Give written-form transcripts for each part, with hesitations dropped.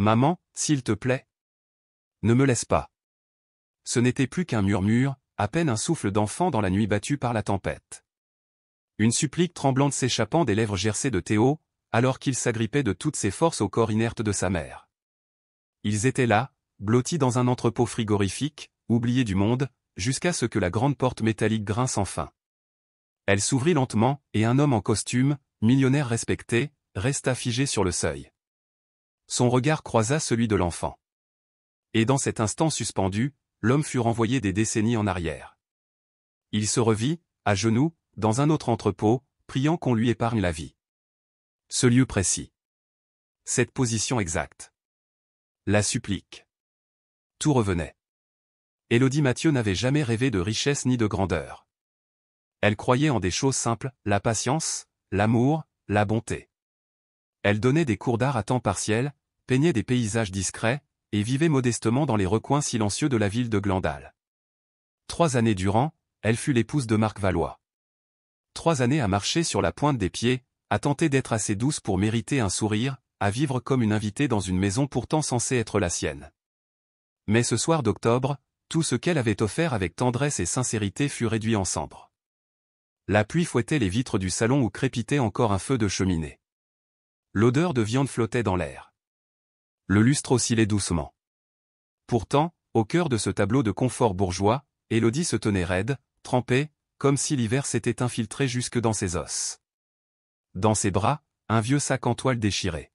Maman, s'il te plaît. Ne me laisse pas. Ce n'était plus qu'un murmure, à peine un souffle d'enfant dans la nuit battue par la tempête. Une supplique tremblante s'échappant des lèvres gercées de Théo, alors qu'il s'agrippait de toutes ses forces au corps inerte de sa mère. Ils étaient là, blottis dans un entrepôt frigorifique, oubliés du monde, jusqu'à ce que la grande porte métallique grince enfin. Elle s'ouvrit lentement, et un homme en costume, millionnaire respecté, resta figé sur le seuil. Son regard croisa celui de l'enfant. Et dans cet instant suspendu, l'homme fut renvoyé des décennies en arrière. Il se revit, à genoux, dans un autre entrepôt, priant qu'on lui épargne la vie. Ce lieu précis. Cette position exacte. La supplique. Tout revenait. Élodie Mathieu n'avait jamais rêvé de richesse ni de grandeur. Elle croyait en des choses simples, la patience, l'amour, la bonté. Elle donnait des cours d'art à temps partiel, peignait des paysages discrets, et vivait modestement dans les recoins silencieux de la ville de Glandal. 3 années durant, elle fut l'épouse de Marc Valois. 3 années à marcher sur la pointe des pieds, à tenter d'être assez douce pour mériter un sourire, à vivre comme une invitée dans une maison pourtant censée être la sienne. Mais ce soir d'octobre, tout ce qu'elle avait offert avec tendresse et sincérité fut réduit en cendres. La pluie fouettait les vitres du salon où crépitait encore un feu de cheminée. L'odeur de viande flottait dans l'air. Le lustre oscillait doucement. Pourtant, au cœur de ce tableau de confort bourgeois, Élodie se tenait raide, trempée, comme si l'hiver s'était infiltré jusque dans ses os. Dans ses bras, un vieux sac en toile déchiré.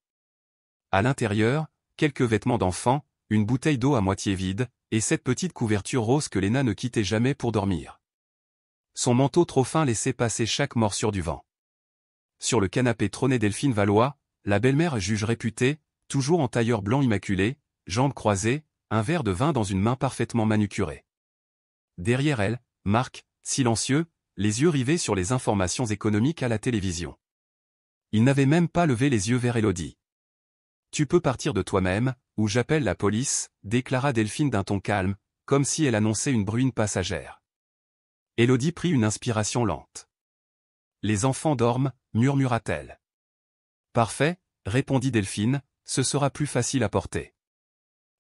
À l'intérieur, quelques vêtements d'enfant, une bouteille d'eau à moitié vide, et cette petite couverture rose que Léna ne quittait jamais pour dormir. Son manteau trop fin laissait passer chaque morsure du vent. Sur le canapé trônait Delphine Valois, la belle-mère juge réputée, toujours en tailleur blanc immaculé, jambes croisées, un verre de vin dans une main parfaitement manucurée. Derrière elle, Marc, silencieux, les yeux rivés sur les informations économiques à la télévision. Il n'avait même pas levé les yeux vers Élodie. « Tu peux partir de toi-même, ou j'appelle la police », déclara Delphine d'un ton calme, comme si elle annonçait une bruine passagère. Élodie prit une inspiration lente. « Les enfants dorment », murmura-t-elle. « Parfait », répondit Delphine, « ce sera plus facile à porter. »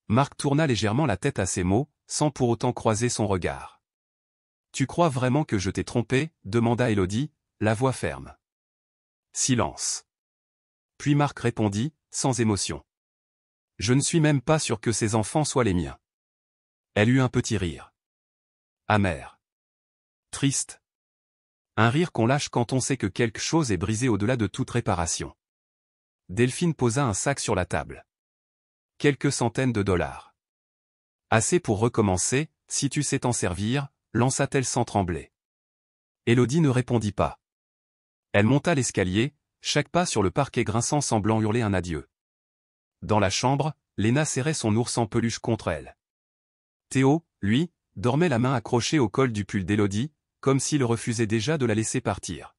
Marc tourna légèrement la tête à ces mots, sans pour autant croiser son regard. « Tu crois vraiment que je t'ai trompé ?» demanda Élodie, la voix ferme. Silence. Puis Marc répondit, sans émotion. « Je ne suis même pas sûr que ces enfants soient les miens. » Elle eut un petit rire. Amer. Triste. Un rire qu'on lâche quand on sait que quelque chose est brisé au-delà de toute réparation. Delphine posa un sac sur la table. Quelques centaines de dollars. Assez pour recommencer, si tu sais t'en servir, lança-t-elle sans trembler. Élodie ne répondit pas. Elle monta l'escalier, chaque pas sur le parquet grinçant semblant hurler un adieu. Dans la chambre, Léna serrait son ours en peluche contre elle. Théo, lui, dormait la main accrochée au col du pull d'Élodie, comme s'il refusait déjà de la laisser partir.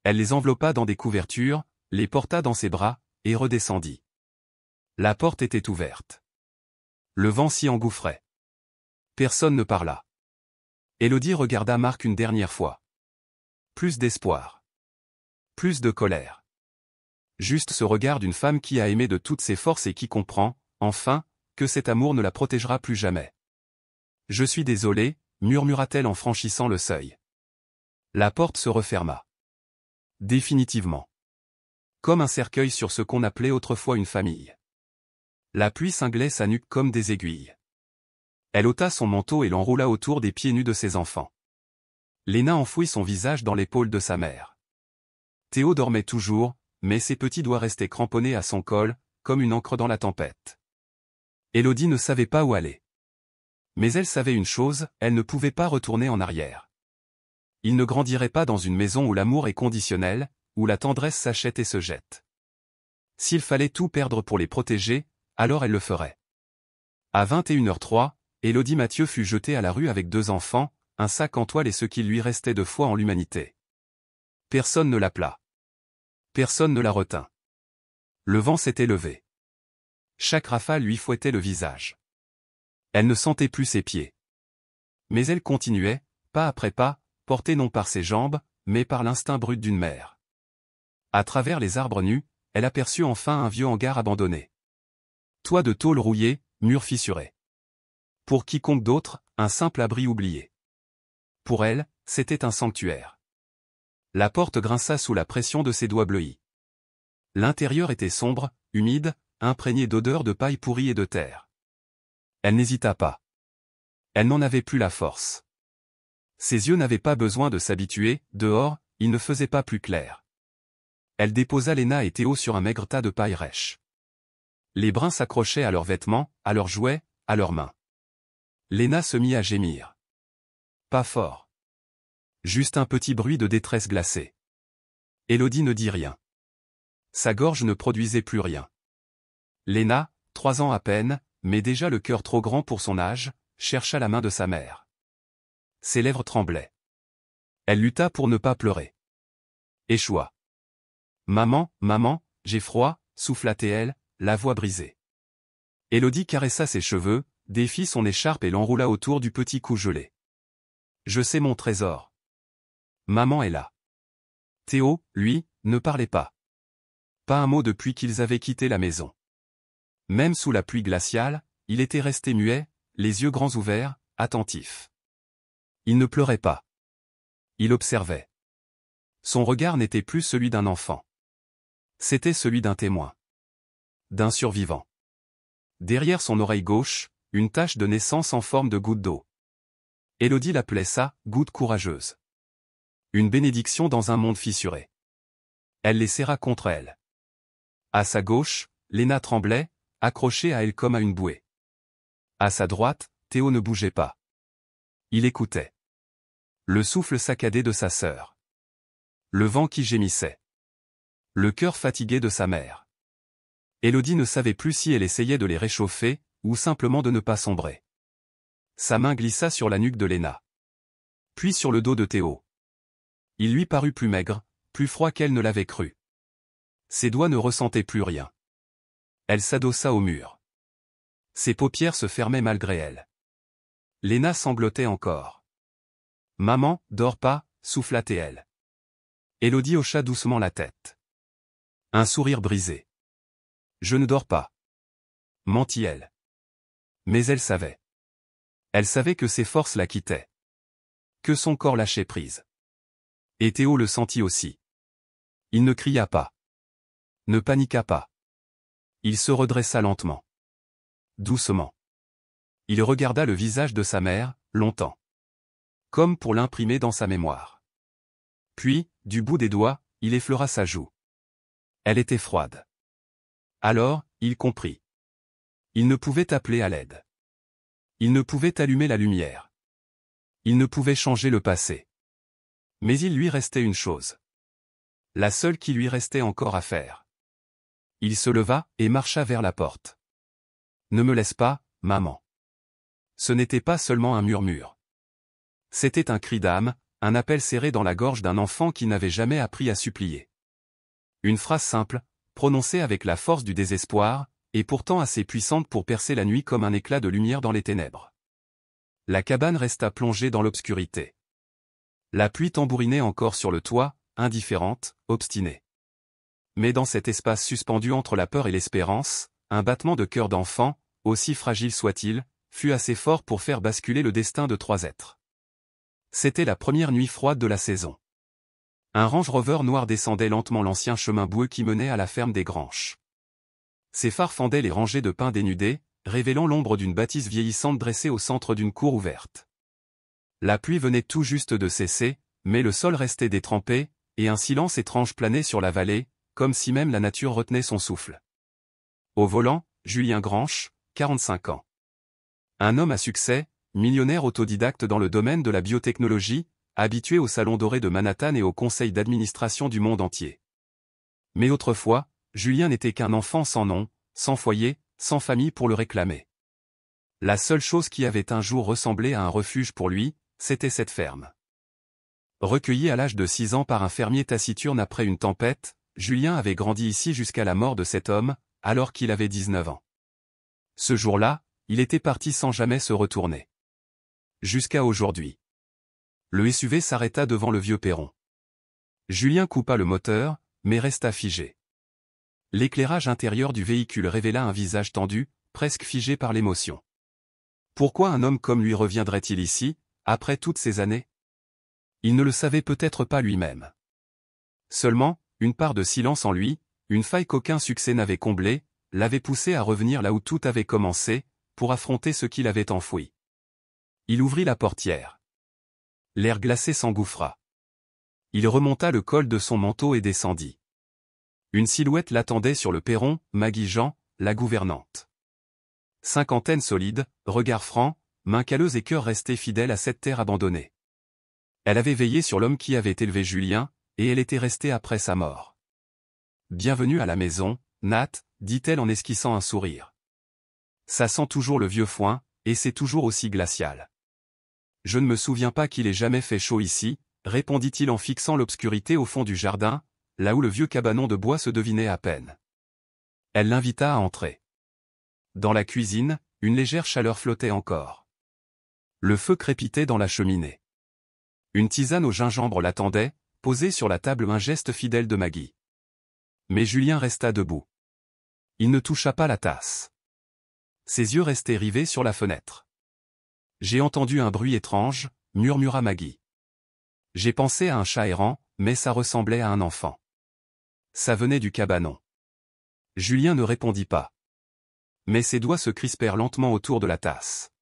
Elle les enveloppa dans des couvertures, les porta dans ses bras, et redescendit. La porte était ouverte. Le vent s'y engouffrait. Personne ne parla. Élodie regarda Marc une dernière fois. Plus d'espoir. Plus de colère. Juste ce regard d'une femme qui a aimé de toutes ses forces et qui comprend, enfin, que cet amour ne la protégera plus jamais. « Je suis désolée », murmura-t-elle en franchissant le seuil. La porte se referma. Définitivement. Comme un cercueil sur ce qu'on appelait autrefois une famille. La pluie cinglait sa nuque comme des aiguilles. Elle ôta son manteau et l'enroula autour des pieds nus de ses enfants. Léna enfouit son visage dans l'épaule de sa mère. Théo dormait toujours, mais ses petits doigts restaient cramponnés à son col, comme une ancre dans la tempête. Élodie ne savait pas où aller. Mais elle savait une chose, elle ne pouvait pas retourner en arrière. Il ne grandirait pas dans une maison où l'amour est conditionnel, où la tendresse s'achète et se jette. S'il fallait tout perdre pour les protéger, alors elle le ferait. À 21h03, Élodie Mathieu fut jetée à la rue avec 2 enfants, un sac en toile et ce qu'il lui restait de foi en l'humanité. Personne ne l'appela. Personne ne la retint. Le vent s'était levé. Chaque rafale lui fouettait le visage. Elle ne sentait plus ses pieds. Mais elle continuait, pas après pas, portée non par ses jambes, mais par l'instinct brut d'une mère. À travers les arbres nus, elle aperçut enfin un vieux hangar abandonné. Toit de tôle rouillé, mur fissuré. Pour quiconque d'autre, un simple abri oublié. Pour elle, c'était un sanctuaire. La porte grinça sous la pression de ses doigts bleuis. L'intérieur était sombre, humide, imprégné d'odeurs de paille pourrie et de terre. Elle n'hésita pas. Elle n'en avait plus la force. Ses yeux n'avaient pas besoin de s'habituer, dehors, il ne faisait pas plus clair. Elle déposa Léna et Théo sur un maigre tas de paille rêche. Les brins s'accrochaient à leurs vêtements, à leurs jouets, à leurs mains. Léna se mit à gémir. Pas fort. Juste un petit bruit de détresse glacée. Élodie ne dit rien. Sa gorge ne produisait plus rien. Léna, 3 ans à peine, mais déjà le cœur trop grand pour son âge, chercha la main de sa mère. Ses lèvres tremblaient. Elle lutta pour ne pas pleurer. Échoua. Maman, maman, j'ai froid, souffla-t-elle, la voix brisée. Élodie caressa ses cheveux, défit son écharpe et l'enroula autour du petit cou gelé. Je sais mon trésor. Maman est là. Théo, lui, ne parlait pas. Pas un mot depuis qu'ils avaient quitté la maison. Même sous la pluie glaciale, il était resté muet, les yeux grands ouverts, attentif. Il ne pleurait pas. Il observait. Son regard n'était plus celui d'un enfant. C'était celui d'un témoin. D'un survivant. Derrière son oreille gauche, une tache de naissance en forme de goutte d'eau. Élodie l'appelait ça, goutte courageuse. Une bénédiction dans un monde fissuré. Elle les serra contre elle. À sa gauche, Léna tremblait, accrochée à elle comme à une bouée. À sa droite, Théo ne bougeait pas. Il écoutait. Le souffle saccadé de sa sœur. Le vent qui gémissait. Le cœur fatigué de sa mère. Élodie ne savait plus si elle essayait de les réchauffer, ou simplement de ne pas sombrer. Sa main glissa sur la nuque de Léna. Puis sur le dos de Théo. Il lui parut plus maigre, plus froid qu'elle ne l'avait cru. Ses doigts ne ressentaient plus rien. Elle s'adossa au mur. Ses paupières se fermaient malgré elle. Léna sanglotait encore. Maman, dors pas, souffla-t-elle. Élodie hocha doucement la tête. Un sourire brisé. Je ne dors pas. Mentit-elle. Mais elle savait. Elle savait que ses forces la quittaient. Que son corps lâchait prise. Et Théo le sentit aussi. Il ne cria pas. Ne paniqua pas. Il se redressa lentement. Doucement. Il regarda le visage de sa mère, longtemps. Comme pour l'imprimer dans sa mémoire. Puis, du bout des doigts, il effleura sa joue. Elle était froide. Alors, il comprit. Il ne pouvait appeler à l'aide. Il ne pouvait allumer la lumière. Il ne pouvait changer le passé. Mais il lui restait une chose. La seule qui lui restait encore à faire. Il se leva et marcha vers la porte. Ne me laisse pas, maman. Ce n'était pas seulement un murmure. C'était un cri d'âme, un appel serré dans la gorge d'un enfant qui n'avait jamais appris à supplier. Une phrase simple, prononcée avec la force du désespoir, et pourtant assez puissante pour percer la nuit comme un éclat de lumière dans les ténèbres. La cabane resta plongée dans l'obscurité. La pluie tambourinait encore sur le toit, indifférente, obstinée. Mais dans cet espace suspendu entre la peur et l'espérance, un battement de cœur d'enfant, aussi fragile soit-il, fut assez fort pour faire basculer le destin de 3 êtres. C'était la première nuit froide de la saison. Un Range Rover noir descendait lentement l'ancien chemin boueux qui menait à la ferme des Granches. Ses phares fendaient les rangées de pins dénudés, révélant l'ombre d'une bâtisse vieillissante dressée au centre d'une cour ouverte. La pluie venait tout juste de cesser, mais le sol restait détrempé, et un silence étrange planait sur la vallée, comme si même la nature retenait son souffle. Au volant, Julien Granche, 45 ans. Un homme à succès, millionnaire autodidacte dans le domaine de la biotechnologie, habitué au salon doré de Manhattan et au conseil d'administration du monde entier. Mais autrefois, Julien n'était qu'un enfant sans nom, sans foyer, sans famille pour le réclamer. La seule chose qui avait un jour ressemblé à un refuge pour lui, c'était cette ferme. Recueilli à l'âge de 6 ans par un fermier taciturne après une tempête, Julien avait grandi ici jusqu'à la mort de cet homme, alors qu'il avait 19 ans. Ce jour-là, il était parti sans jamais se retourner. Jusqu'à aujourd'hui. Le SUV s'arrêta devant le vieux perron. Julien coupa le moteur, mais resta figé. L'éclairage intérieur du véhicule révéla un visage tendu, presque figé par l'émotion. Pourquoi un homme comme lui reviendrait-il ici, après toutes ces années? Il ne le savait peut-être pas lui-même. Seulement, une part de silence en lui, une faille qu'aucun succès n'avait comblée, l'avait poussé à revenir là où tout avait commencé, pour affronter ce qu'il avait enfoui. Il ouvrit la portière. L'air glacé s'engouffra. Il remonta le col de son manteau et descendit. Une silhouette l'attendait sur le perron, Maggie Jean, la gouvernante. Cinquantaine solide, regard franc, main calleuse et cœur resté fidèle à cette terre abandonnée. Elle avait veillé sur l'homme qui avait élevé Julien, et elle était restée après sa mort. « Bienvenue à la maison, Nat, dit-elle en esquissant un sourire. Ça sent toujours le vieux foin, et c'est toujours aussi glacial. Je ne me souviens pas qu'il ait jamais fait chaud ici, répondit-il en fixant l'obscurité au fond du jardin, là où le vieux cabanon de bois se devinait à peine. Elle l'invita à entrer. Dans la cuisine, une légère chaleur flottait encore. Le feu crépitait dans la cheminée. Une tisane au gingembre l'attendait, posée sur la table, un geste fidèle de Maggie. Mais Julien resta debout. Il ne toucha pas la tasse. Ses yeux restaient rivés sur la fenêtre. « J'ai entendu un bruit étrange, » murmura Maggie. « J'ai pensé à un chat errant, mais ça ressemblait à un enfant. Ça venait du cabanon. » Julien ne répondit pas. Mais ses doigts se crispèrent lentement autour de la tasse.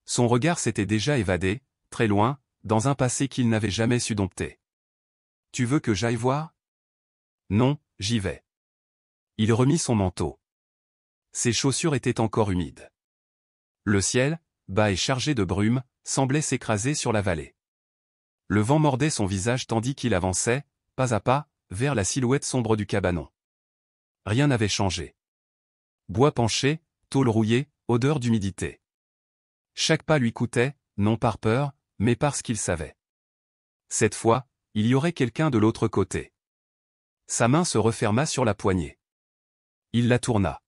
Son regard s'était déjà évadé, très loin, dans un passé qu'il n'avait jamais su dompter. « Tu veux que j'aille voir ? » ? « Non, j'y vais. » Il remit son manteau. Ses chaussures étaient encore humides. Le ciel, bas et chargé de brume, semblait s'écraser sur la vallée. Le vent mordait son visage tandis qu'il avançait, pas à pas, vers la silhouette sombre du cabanon. Rien n'avait changé. Bois penché, tôle rouillée, odeur d'humidité. Chaque pas lui coûtait, non par peur, mais parce qu'il savait. Cette fois, il y aurait quelqu'un de l'autre côté. Sa main se referma sur la poignée. Il la tourna.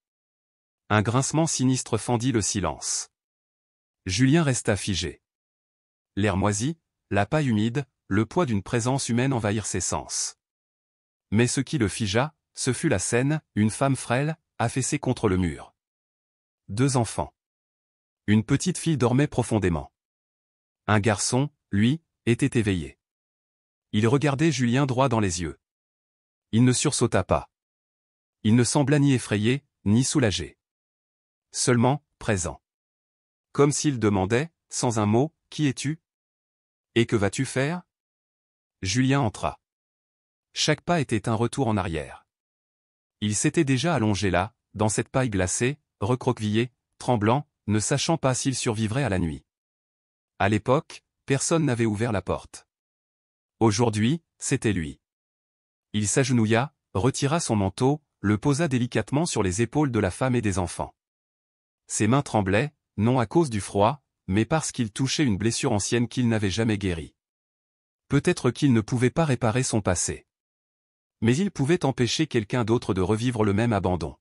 Un grincement sinistre fendit le silence. Julien resta figé. L'air moisi, la paille humide, le poids d'une présence humaine envahirent ses sens. Mais ce qui le figea, ce fut la scène, une femme frêle, affaissée contre le mur. 2 enfants. Une petite fille dormait profondément. Un garçon, lui, était éveillé. Il regardait Julien droit dans les yeux. Il ne sursauta pas. Il ne sembla ni effrayé, ni soulagé. Seulement, présent. Comme s'il demandait, sans un mot, « Qui es-tu ? Et que vas-tu faire ?» Julien entra. Chaque pas était un retour en arrière. Il s'était déjà allongé là, dans cette paille glacée, recroquevillé, tremblant, ne sachant pas s'il survivrait à la nuit. À l'époque, personne n'avait ouvert la porte. Aujourd'hui, c'était lui. Il s'agenouilla, retira son manteau, le posa délicatement sur les épaules de la femme et des enfants. Ses mains tremblaient, non à cause du froid, mais parce qu'il touchait une blessure ancienne qu'il n'avait jamais guérie. Peut-être qu'il ne pouvait pas réparer son passé. Mais il pouvait empêcher quelqu'un d'autre de revivre le même abandon.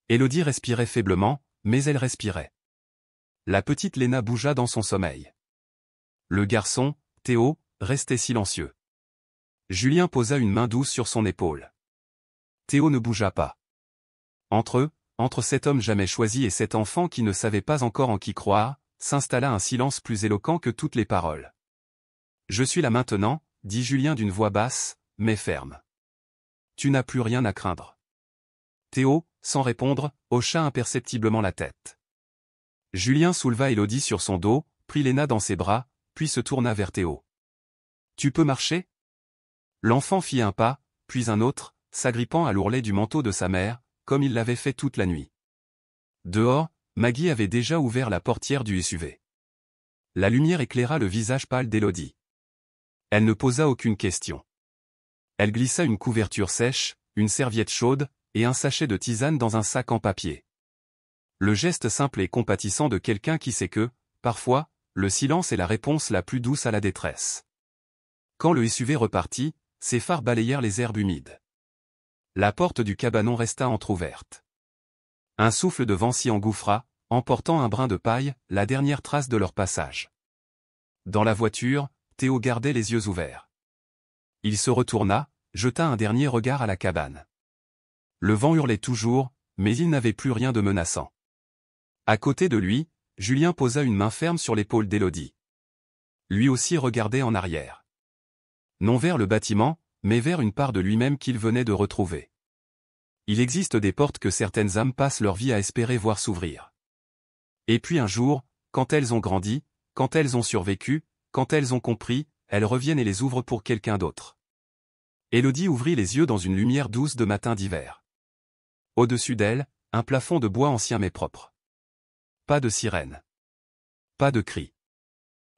Élodie respirait faiblement, mais elle respirait. La petite Léna bougea dans son sommeil. Le garçon, Théo, restait silencieux. Julien posa une main douce sur son épaule. Théo ne bougea pas. Entre eux, entre cet homme jamais choisi et cet enfant qui ne savait pas encore en qui croire, s'installa un silence plus éloquent que toutes les paroles. « Je suis là maintenant, » dit Julien d'une voix basse, mais ferme. « Tu n'as plus rien à craindre. » Théo, sans répondre, hocha imperceptiblement la tête. Julien souleva Élodie sur son dos, prit Léna dans ses bras, puis se tourna vers Théo. « Tu peux marcher ?» L'enfant fit un pas, puis un autre, s'agrippant à l'ourlet du manteau de sa mère, comme il l'avait fait toute la nuit. Dehors, Maggie avait déjà ouvert la portière du SUV. La lumière éclaira le visage pâle d'Élodie. Elle ne posa aucune question. Elle glissa une couverture sèche, une serviette chaude, et un sachet de tisane dans un sac en papier. Le geste simple et compatissant de quelqu'un qui sait que, parfois, le silence est la réponse la plus douce à la détresse. Quand le SUV repartit, ses phares balayèrent les herbes humides. La porte du cabanon resta entr'ouverte. Un souffle de vent s'y engouffra, emportant un brin de paille, la dernière trace de leur passage. Dans la voiture, Théo gardait les yeux ouverts. Il se retourna, jeta un dernier regard à la cabane. Le vent hurlait toujours, mais il n'avait plus rien de menaçant. À côté de lui, Julien posa une main ferme sur l'épaule d'Élodie. Lui aussi regardait en arrière. Non vers le bâtiment, mais vers une part de lui-même qu'il venait de retrouver. Il existe des portes que certaines âmes passent leur vie à espérer voir s'ouvrir. Et puis un jour, quand elles ont grandi, quand elles ont survécu, quand elles ont compris, elles reviennent et les ouvrent pour quelqu'un d'autre. Élodie ouvrit les yeux dans une lumière douce de matin d'hiver. Au-dessus d'elle, un plafond de bois ancien mais propre. Pas de sirène. Pas de cri.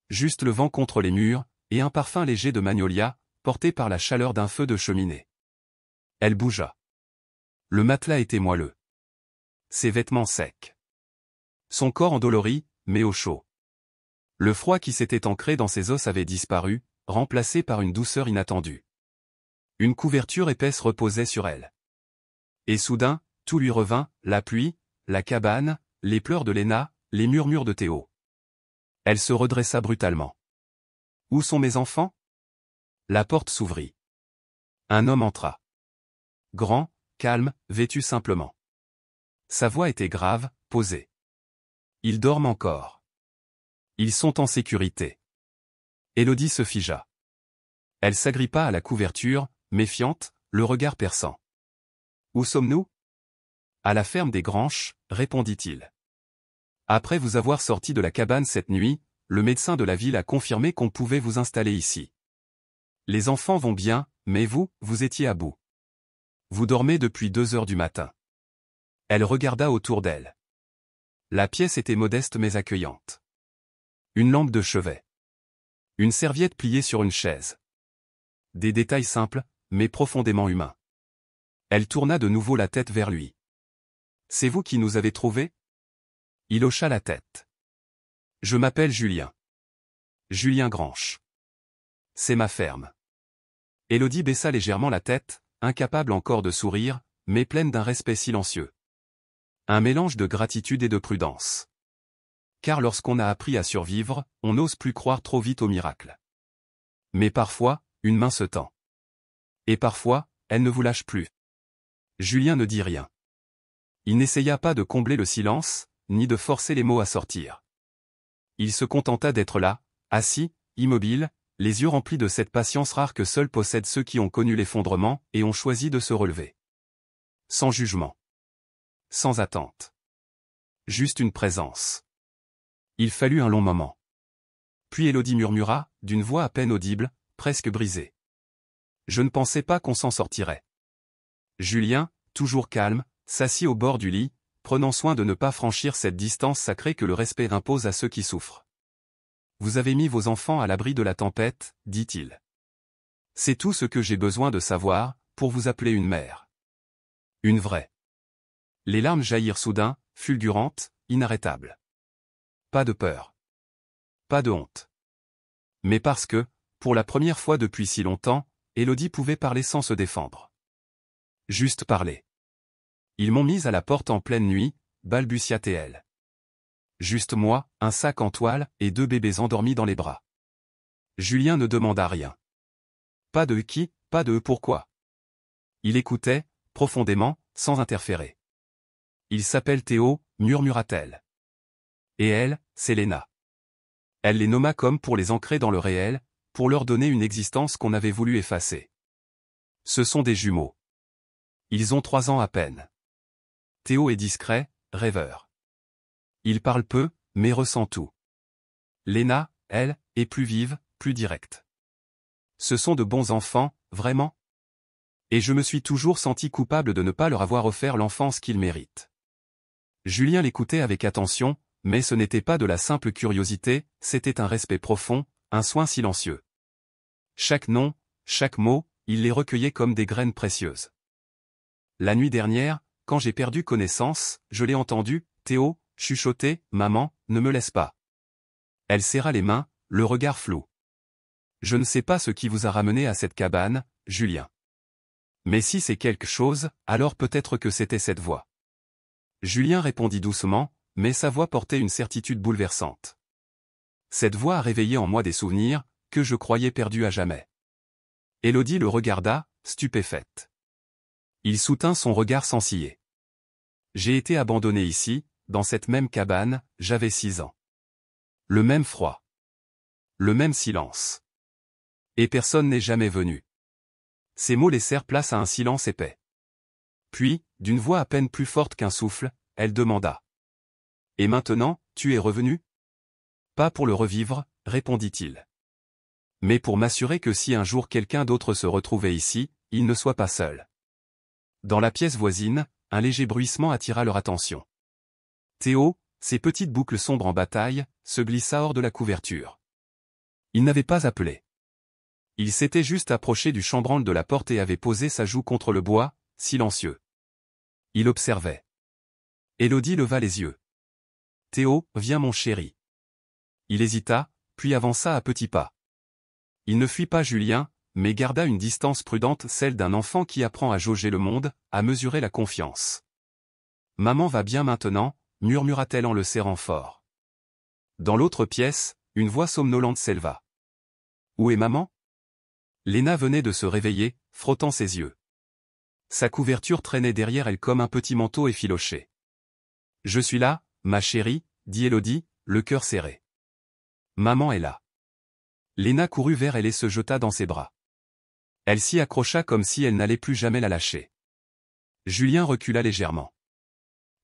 Juste le vent contre les murs, et un parfum léger de magnolia, porté par la chaleur d'un feu de cheminée. Elle bougea. Le matelas était moelleux. Ses vêtements secs. Son corps endolori, mais au chaud. Le froid qui s'était ancré dans ses os avait disparu, remplacé par une douceur inattendue. Une couverture épaisse reposait sur elle. Et soudain, tout lui revint, la pluie, la cabane, les pleurs de Léna, les murmures de Théo. Elle se redressa brutalement. « Où sont mes enfants ?» La porte s'ouvrit. Un homme entra. Grand, calme, vêtu simplement. Sa voix était grave, posée. « Ils dorment encore. Ils sont en sécurité. » Élodie se figea. Elle s'agrippa à la couverture, méfiante, le regard perçant. « Où sommes-nous » ? « À la ferme des Granches, » répondit-il. « Après vous avoir sorti de la cabane cette nuit, le médecin de la ville a confirmé qu'on pouvait vous installer ici. Les enfants vont bien, mais vous étiez à bout. Vous dormez depuis 2 heures du matin. » Elle regarda autour d'elle. La pièce était modeste mais accueillante. Une lampe de chevet. Une serviette pliée sur une chaise. Des détails simples, mais profondément humains. Elle tourna de nouveau la tête vers lui. « C'est vous qui nous avez trouvés » Il hocha la tête. « Je m'appelle Julien. Julien Granche. C'est ma ferme. » Élodie baissa légèrement la tête, incapable encore de sourire, mais pleine d'un respect silencieux. Un mélange de gratitude et de prudence. Car lorsqu'on a appris à survivre, on n'ose plus croire trop vite au miracle. Mais parfois, une main se tend. Et parfois, elle ne vous lâche plus. Julien ne dit rien. Il n'essaya pas de combler le silence, ni de forcer les mots à sortir. Il se contenta d'être là, assis, immobile, les yeux remplis de cette patience rare que seuls possèdent ceux qui ont connu l'effondrement et ont choisi de se relever. Sans jugement. Sans attente. Juste une présence. Il fallut un long moment. Puis Élodie murmura, d'une voix à peine audible, presque brisée. « Je ne pensais pas qu'on s'en sortirait. » Julien, toujours calme, s'assit au bord du lit, prenant soin de ne pas franchir cette distance sacrée que le respect impose à ceux qui souffrent. « Vous avez mis vos enfants à l'abri de la tempête, » dit-il. « C'est tout ce que j'ai besoin de savoir, pour vous appeler une mère. Une vraie. » Les larmes jaillirent soudain, fulgurantes, inarrêtables. Pas de peur. Pas de honte. Mais parce que, pour la première fois depuis si longtemps, Élodie pouvait parler sans se défendre. Juste parler. Ils m'ont mise à la porte en pleine nuit, balbutia-t-elle. Juste moi, un sac en toile, et 2 bébés endormis dans les bras. Julien ne demanda rien. Pas de qui, pas de pourquoi. Il écoutait, profondément, sans interférer. Il s'appelle Théo, murmura-t-elle. Et elle, c'est Léna. Elle les nomma comme pour les ancrer dans le réel, pour leur donner une existence qu'on avait voulu effacer. Ce sont des jumeaux. Ils ont 3 ans à peine. Théo est discret, rêveur. Il parle peu, mais ressent tout. Léna, elle, est plus vive, plus directe. Ce sont de bons enfants, vraiment. Et je me suis toujours senti coupable de ne pas leur avoir offert l'enfance qu'ils méritent. Julien l'écoutait avec attention, mais ce n'était pas de la simple curiosité, c'était un respect profond, un soin silencieux. Chaque nom, chaque mot, il les recueillait comme des graines précieuses. La nuit dernière, quand j'ai perdu connaissance, je l'ai entendu, Théo, chuchoter, « Maman, ne me laisse pas. » Elle serra les mains, le regard flou. Je ne sais pas ce qui vous a ramené à cette cabane, Julien. Mais si c'est quelque chose, alors peut-être que c'était cette voix. Julien répondit doucement, mais sa voix portait une certitude bouleversante. Cette voix a réveillé en moi des souvenirs, que je croyais perdus à jamais. Élodie le regarda, stupéfaite. Il soutint son regard sans ciller. J'ai été abandonné ici, dans cette même cabane, j'avais 6 ans. Le même froid. Le même silence. Et personne n'est jamais venu. » Ces mots laissèrent place à un silence épais. Puis, d'une voix à peine plus forte qu'un souffle, elle demanda. « Et maintenant, tu es revenu ? » »« Pas pour le revivre, » répondit-il. « Mais pour m'assurer que si un jour quelqu'un d'autre se retrouvait ici, il ne soit pas seul. » Dans la pièce voisine, un léger bruissement attira leur attention. Théo, ses petites boucles sombres en bataille, se glissa hors de la couverture. Il n'avait pas appelé. Il s'était juste approché du chambranle de la porte et avait posé sa joue contre le bois, silencieux. Il observait. Élodie leva les yeux. « Théo, viens mon chéri. » Il hésita, puis avança à petits pas. Il ne fuit pas Julien, mais garda une distance prudente, celle d'un enfant qui apprend à jauger le monde, à mesurer la confiance. « Maman va bien maintenant » murmura-t-elle en le serrant fort. Dans l'autre pièce, une voix somnolente s'éleva. « Où est maman ?» Léna venait de se réveiller, frottant ses yeux. Sa couverture traînait derrière elle comme un petit manteau effiloché. « Je suis là, ma chérie, » dit Élodie, le cœur serré. « Maman est là. » Léna courut vers elle et se jeta dans ses bras. Elle s'y accrocha comme si elle n'allait plus jamais la lâcher. Julien recula légèrement.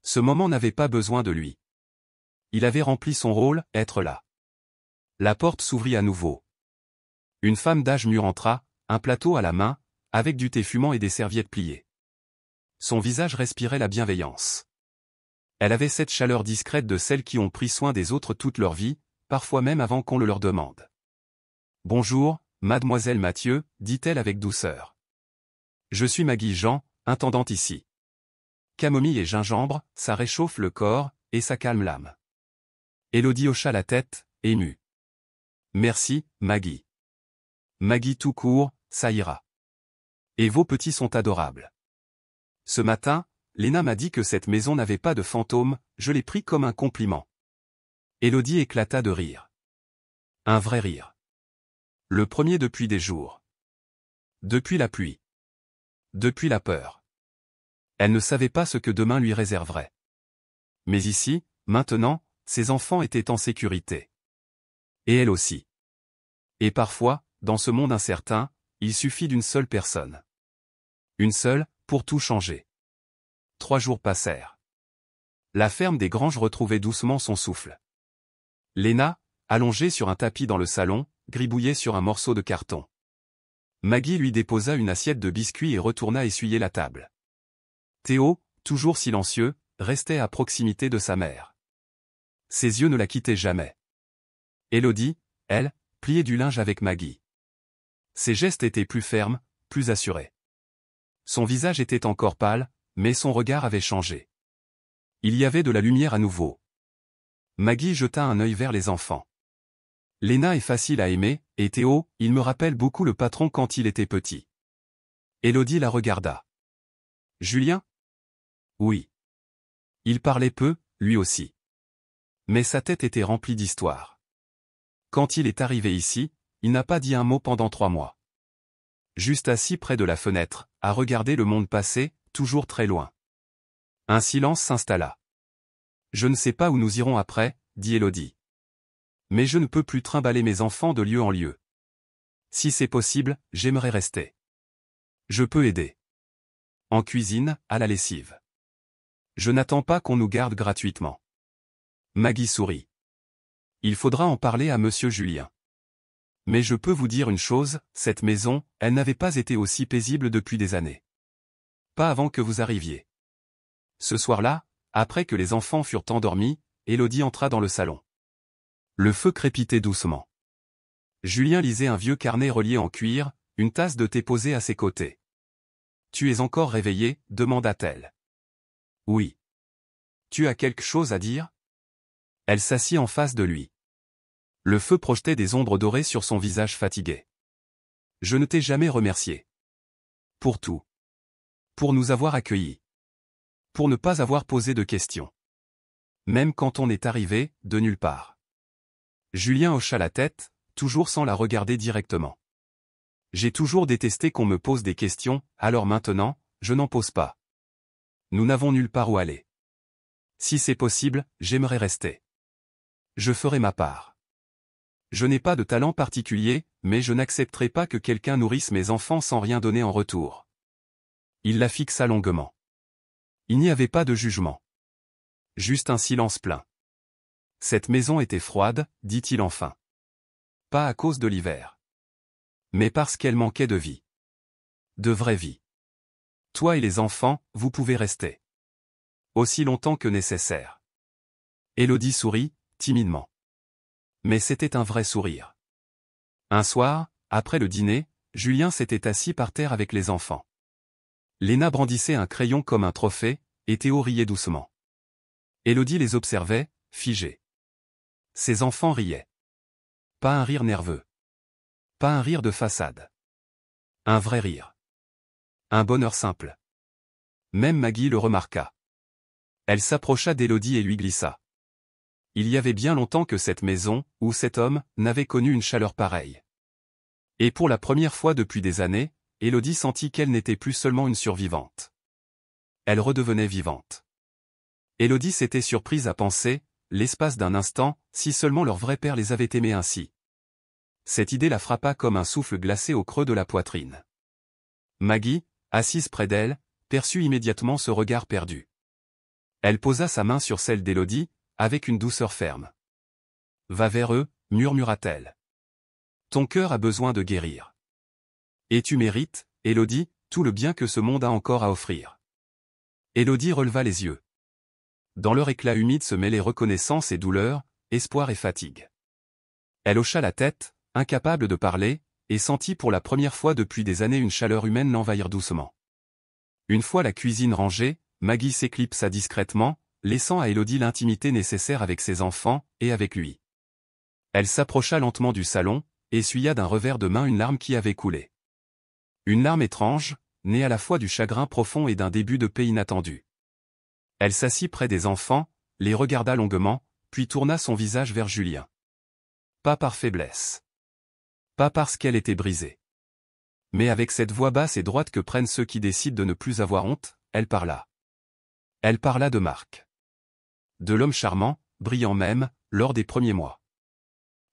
Ce moment n'avait pas besoin de lui. Il avait rempli son rôle, être là. La porte s'ouvrit à nouveau. Une femme d'âge mûr entra, un plateau à la main, avec du thé fumant et des serviettes pliées. Son visage respirait la bienveillance. Elle avait cette chaleur discrète de celles qui ont pris soin des autres toute leur vie, parfois même avant qu'on le leur demande. « Bonjour, mademoiselle Mathieu, » dit-elle avec douceur. « Je suis Maggie Jean, intendante ici. Camomille et gingembre, ça réchauffe le corps, et ça calme l'âme. » Élodie hocha la tête, émue. « Merci, Maggie. Maggie tout court, ça ira. Et vos petits sont adorables. Ce matin, Léna m'a dit que cette maison n'avait pas de fantôme, je l'ai pris comme un compliment. » Élodie éclata de rire. Un vrai rire. Le premier depuis des jours. Depuis la pluie. Depuis la peur. Elle ne savait pas ce que demain lui réserverait. Mais ici, maintenant, ses enfants étaient en sécurité. Et elle aussi. Et parfois, dans ce monde incertain, il suffit d'une seule personne. Une seule, pour tout changer. 3 jours passèrent. La ferme des Granges retrouvait doucement son souffle. Léna, allongée sur un tapis dans le salon, gribouillait sur un morceau de carton. Maggie lui déposa une assiette de biscuits et retourna essuyer la table. Théo, toujours silencieux, restait à proximité de sa mère. Ses yeux ne la quittaient jamais. Élodie, elle, pliait du linge avec Maggie. Ses gestes étaient plus fermes, plus assurés. Son visage était encore pâle, mais son regard avait changé. Il y avait de la lumière à nouveau. Maggie jeta un œil vers les enfants. Léna est facile à aimer, et Théo, il me rappelle beaucoup le patron quand il était petit. Élodie la regarda. Julien ? Oui. Il parlait peu, lui aussi. Mais sa tête était remplie d'histoires. Quand il est arrivé ici, il n'a pas dit un mot pendant 3 mois. Juste assis près de la fenêtre, à regarder le monde passer, toujours très loin. Un silence s'installa. Je ne sais pas où nous irons après, dit Élodie. Mais je ne peux plus trimballer mes enfants de lieu en lieu. Si c'est possible, j'aimerais rester. Je peux aider. En cuisine, à la lessive. Je n'attends pas qu'on nous garde gratuitement. Maggie sourit. Il faudra en parler à monsieur Julien. Mais je peux vous dire une chose, cette maison, elle n'avait pas été aussi paisible depuis des années. Pas avant que vous arriviez. Ce soir-là, après que les enfants furent endormis, Élodie entra dans le salon. Le feu crépitait doucement. Julien lisait un vieux carnet relié en cuir, une tasse de thé posée à ses côtés. « Tu es encore réveillé ?» demanda-t-elle. « Oui. Tu as quelque chose à dire ?» Elle s'assit en face de lui. Le feu projetait des ombres dorées sur son visage fatigué. « Je ne t'ai jamais remercié. Pour tout. Pour nous avoir accueillis. Pour ne pas avoir posé de questions. Même quand on est arrivé, de nulle part. » Julien hocha la tête, toujours sans la regarder directement. « J'ai toujours détesté qu'on me pose des questions, alors maintenant, je n'en pose pas. Nous n'avons nulle part où aller. Si c'est possible, j'aimerais rester. Je ferai ma part. Je n'ai pas de talent particulier, mais je n'accepterai pas que quelqu'un nourrisse mes enfants sans rien donner en retour. Il la fixa longuement. Il n'y avait pas de jugement. Juste un silence plein. Cette maison était froide, dit-il enfin. Pas à cause de l'hiver. Mais parce qu'elle manquait de vie. De vraie vie. Toi et les enfants, vous pouvez rester. Aussi longtemps que nécessaire. Élodie sourit, timidement. Mais c'était un vrai sourire. Un soir, après le dîner, Julien s'était assis par terre avec les enfants. Léna brandissait un crayon comme un trophée, et Théo riait doucement. Élodie les observait, figée. Ses enfants riaient. Pas un rire nerveux. Pas un rire de façade. Un vrai rire. Un bonheur simple. Même Maggie le remarqua. Elle s'approcha d'Élodie et lui glissa. Il y avait bien longtemps que cette maison, ou cet homme, n'avait connu une chaleur pareille. Et pour la première fois depuis des années, Élodie sentit qu'elle n'était plus seulement une survivante. Elle redevenait vivante. Élodie s'était surprise à penser, l'espace d'un instant, si seulement leur vrai père les avait aimés ainsi. Cette idée la frappa comme un souffle glacé au creux de la poitrine. Maggie, assise près d'elle, perçut immédiatement ce regard perdu. Elle posa sa main sur celle d'Élodie, avec une douceur ferme. « Va vers eux, murmura-t-elle. Ton cœur a besoin de guérir. Et tu mérites, Élodie, tout le bien que ce monde a encore à offrir. » Élodie releva les yeux. Dans leur éclat humide se mêlaient reconnaissance et douleur, espoir et fatigue. Elle hocha la tête, incapable de parler, et sentit pour la première fois depuis des années une chaleur humaine l'envahir doucement. Une fois la cuisine rangée, Maggie s'éclipsa discrètement, laissant à Élodie l'intimité nécessaire avec ses enfants, et avec lui. Elle s'approcha lentement du salon, essuya d'un revers de main une larme qui avait coulé. Une larme étrange, née à la fois du chagrin profond et d'un début de paix inattendu. Elle s'assit près des enfants, les regarda longuement, puis tourna son visage vers Julien. Pas par faiblesse. Pas parce qu'elle était brisée. Mais avec cette voix basse et droite que prennent ceux qui décident de ne plus avoir honte, elle parla. Elle parla de Marc. De l'homme charmant, brillant même, lors des premiers mois.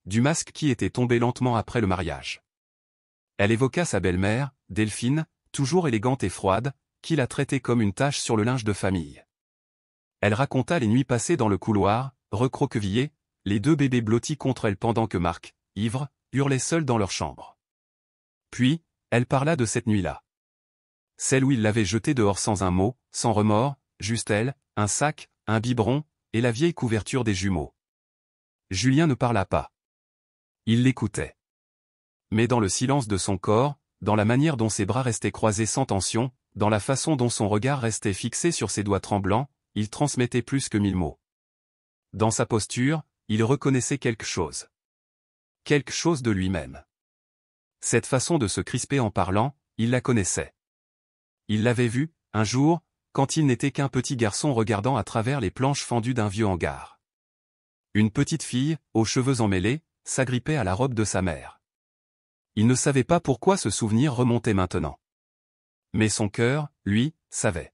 Du masque qui était tombé lentement après le mariage. Elle évoqua sa belle-mère, Delphine, toujours élégante et froide, qui la traitait comme une tache sur le linge de famille. Elle raconta les nuits passées dans le couloir, recroquevillées, les deux bébés blottis contre elle pendant que Marc, ivre, hurlait seul dans leur chambre. Puis, elle parla de cette nuit-là. Celle où il l'avait jetée dehors sans un mot, sans remords, juste elle, un sac, un biberon, et la vieille couverture des jumeaux. Julien ne parla pas. Il l'écoutait. Mais dans le silence de son corps, dans la manière dont ses bras restaient croisés sans tension, dans la façon dont son regard restait fixé sur ses doigts tremblants, il transmettait plus que 1000 mots. Dans sa posture, il reconnaissait quelque chose. Quelque chose de lui-même. Cette façon de se crisper en parlant, il la connaissait. Il l'avait vue, un jour, quand il n'était qu'un petit garçon regardant à travers les planches fendues d'un vieux hangar. Une petite fille, aux cheveux emmêlés, s'agrippait à la robe de sa mère. Il ne savait pas pourquoi ce souvenir remontait maintenant. Mais son cœur, lui, savait.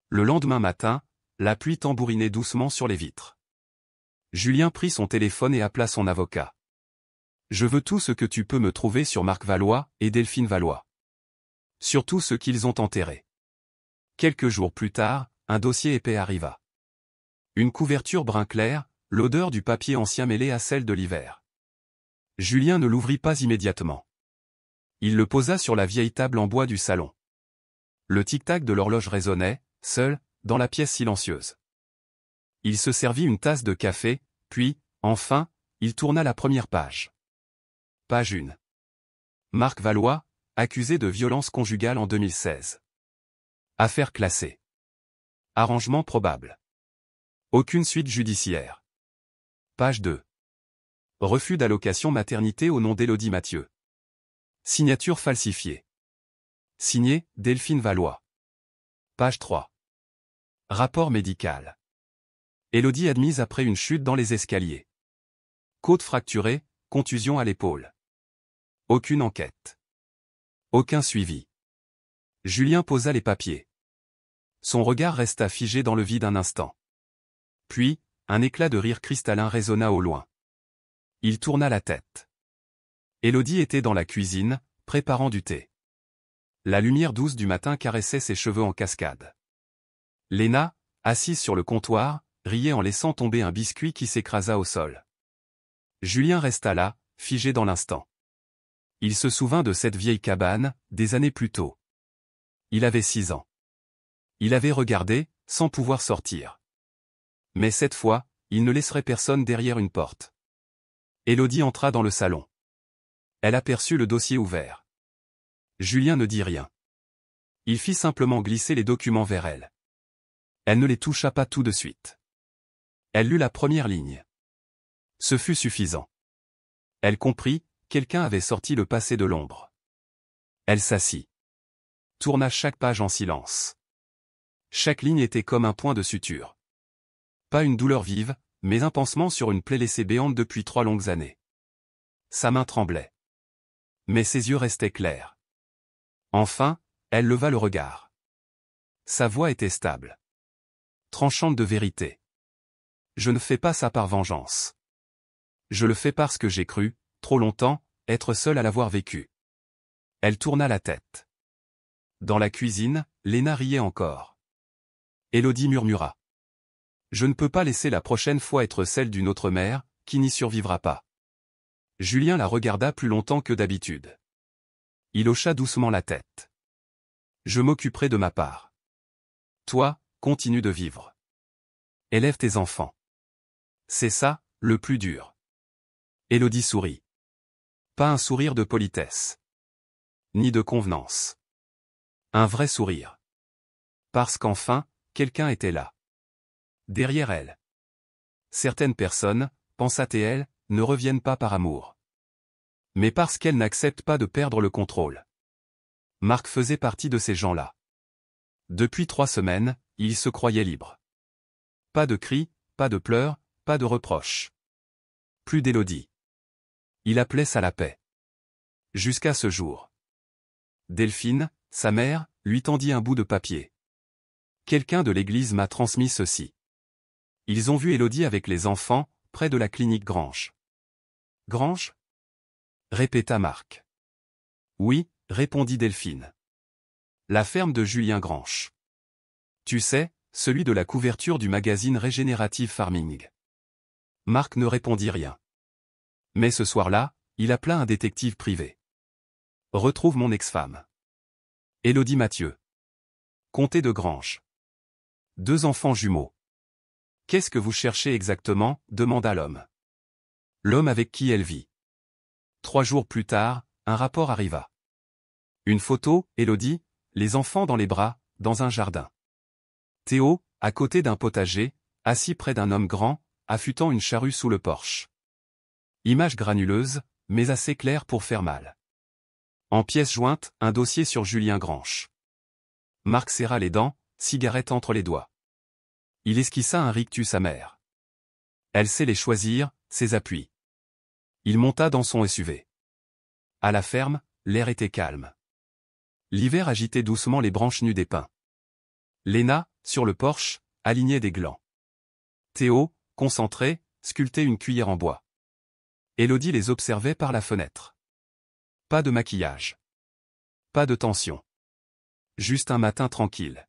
Le lendemain matin, la pluie tambourinait doucement sur les vitres. Julien prit son téléphone et appela son avocat. « Je veux tout ce que tu peux me trouver sur Marc Valois et Delphine Valois. Surtout ce qu'ils ont enterré. » Quelques jours plus tard, un dossier épais arriva. Une couverture brun clair, l'odeur du papier ancien mêlée à celle de l'hiver. Julien ne l'ouvrit pas immédiatement. Il le posa sur la vieille table en bois du salon. Le tic-tac de l'horloge résonnait, seul, dans la pièce silencieuse. Il se servit une tasse de café, puis, enfin, il tourna la première page. Page 1. Marc Valois, accusé de violence conjugale en 2016. Affaire classée. Arrangement probable. Aucune suite judiciaire. Page 2. Refus d'allocation maternité au nom d'Élodie Mathieu. Signature falsifiée. Signé, Delphine Valois. Page 3. Rapport médical. Élodie admise après une chute dans les escaliers. Côte fracturée, contusion à l'épaule. Aucune enquête. Aucun suivi. Julien posa les papiers. Son regard resta figé dans le vide un instant. Puis, un éclat de rire cristallin résonna au loin. Il tourna la tête. Élodie était dans la cuisine, préparant du thé. La lumière douce du matin caressait ses cheveux en cascade. Léna, assise sur le comptoir, riait en laissant tomber un biscuit qui s'écrasa au sol. Julien resta là, figé dans l'instant. Il se souvint de cette vieille cabane, des années plus tôt. Il avait 6 ans. Il avait regardé, sans pouvoir sortir. Mais cette fois, il ne laisserait personne derrière une porte. Élodie entra dans le salon. Elle aperçut le dossier ouvert. Julien ne dit rien. Il fit simplement glisser les documents vers elle. Elle ne les toucha pas tout de suite. Elle lut la première ligne. Ce fut suffisant. Elle comprit, quelqu'un avait sorti le passé de l'ombre. Elle s'assit. Tourna chaque page en silence. Chaque ligne était comme un point de suture. Pas une douleur vive, mais un pansement sur une plaie laissée béante depuis 3 longues années. Sa main tremblait. Mais ses yeux restaient clairs. Enfin, elle leva le regard. Sa voix était stable. Tranchante de vérité. Je ne fais pas ça par vengeance. Je le fais parce que j'ai cru, trop longtemps, être seule à l'avoir vécu. Elle tourna la tête. Dans la cuisine, Léna riait encore. Élodie murmura. Je ne peux pas laisser la prochaine fois être celle d'une autre mère, qui n'y survivra pas. Julien la regarda plus longtemps que d'habitude. Il hocha doucement la tête. Je m'occuperai de ma part. Toi, continue de vivre. Élève tes enfants. C'est ça, le plus dur. Élodie sourit. Pas un sourire de politesse. Ni de convenance. Un vrai sourire. Parce qu'enfin, quelqu'un était là. Derrière elle. Certaines personnes, pensa-t-elle, ne reviennent pas par amour. Mais parce qu'elles n'acceptent pas de perdre le contrôle. Marc faisait partie de ces gens-là. Depuis 3 semaines, il se croyait libre. Pas de cris, pas de pleurs, pas de reproches. Plus d'Élodie. Il appelait ça la paix. Jusqu'à ce jour. Delphine, sa mère, lui tendit un bout de papier. Quelqu'un de l'église m'a transmis ceci. Ils ont vu Élodie avec les enfants, près de la clinique Grange. Grange ? Répéta Marc. Oui, répondit Delphine. La ferme de Julien Grange. Tu sais, celui de la couverture du magazine Regenerative Farming. Marc ne répondit rien. Mais ce soir-là, il appela un détective privé. Retrouve mon ex-femme. Élodie Mathieu. Comté de Grange. 2 enfants jumeaux. Qu'est-ce que vous cherchez exactement, demanda l'homme. L'homme avec qui elle vit. 3 jours plus tard, un rapport arriva. Une photo, Élodie, les enfants dans les bras, dans un jardin. Théo, à côté d'un potager, assis près d'un homme grand, affûtant une charrue sous le porche. Image granuleuse, mais assez claire pour faire mal. En pièces jointes, un dossier sur Julien Grange. Marc serra les dents, cigarette entre les doigts. Il esquissa un rictus amer. Elle sait les choisir, ses appuis. Il monta dans son SUV. À la ferme, l'air était calme. L'hiver agitait doucement les branches nues des pins. Léna, sur le porche, alignait des glands. Théo, concentré, sculptait une cuillère en bois. Élodie les observait par la fenêtre. Pas de maquillage. Pas de tension. Juste un matin tranquille.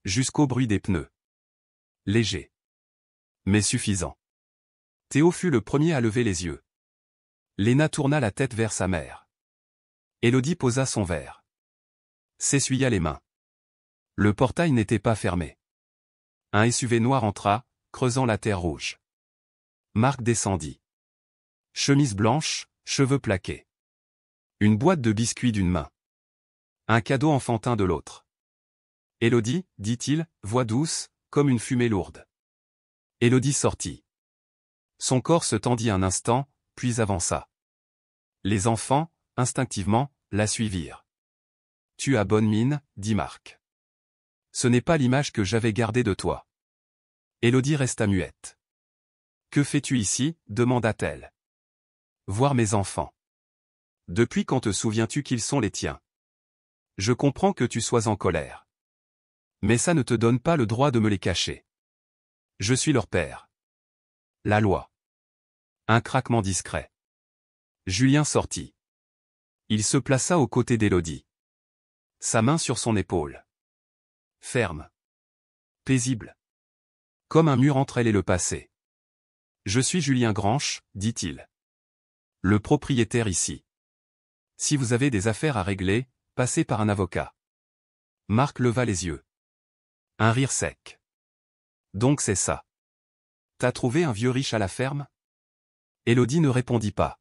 Jusqu'au bruit des pneus. Léger. Mais suffisant. Théo fut le premier à lever les yeux. Léna tourna la tête vers sa mère. Élodie posa son verre. S'essuya les mains. Le portail n'était pas fermé. Un SUV noir entra, creusant la terre rouge. Marc descendit. Chemise blanche, cheveux plaqués. Une boîte de biscuits d'une main. Un cadeau enfantin de l'autre. Élodie, dit-il, voix douce, comme une fumée lourde. Élodie sortit. Son corps se tendit un instant, puis avança. Les enfants, instinctivement, la suivirent. Tu as bonne mine, dit Marc. Ce n'est pas l'image que j'avais gardée de toi. Élodie resta muette. Que fais-tu ici, demanda-t-elle. Voir mes enfants. Depuis quand te souviens-tu qu'ils sont les tiens? Je comprends que tu sois en colère. Mais ça ne te donne pas le droit de me les cacher. Je suis leur père. La loi. Un craquement discret. Julien sortit. Il se plaça aux côtés d'Élodie. Sa main sur son épaule. Ferme. Paisible. Comme un mur entre elle et le passé. Je suis Julien Granche, dit-il. Le propriétaire ici. Si vous avez des affaires à régler, passez par un avocat. Marc leva les yeux. Un rire sec. Donc c'est ça. T'as trouvé un vieux riche à la ferme? Élodie ne répondit pas.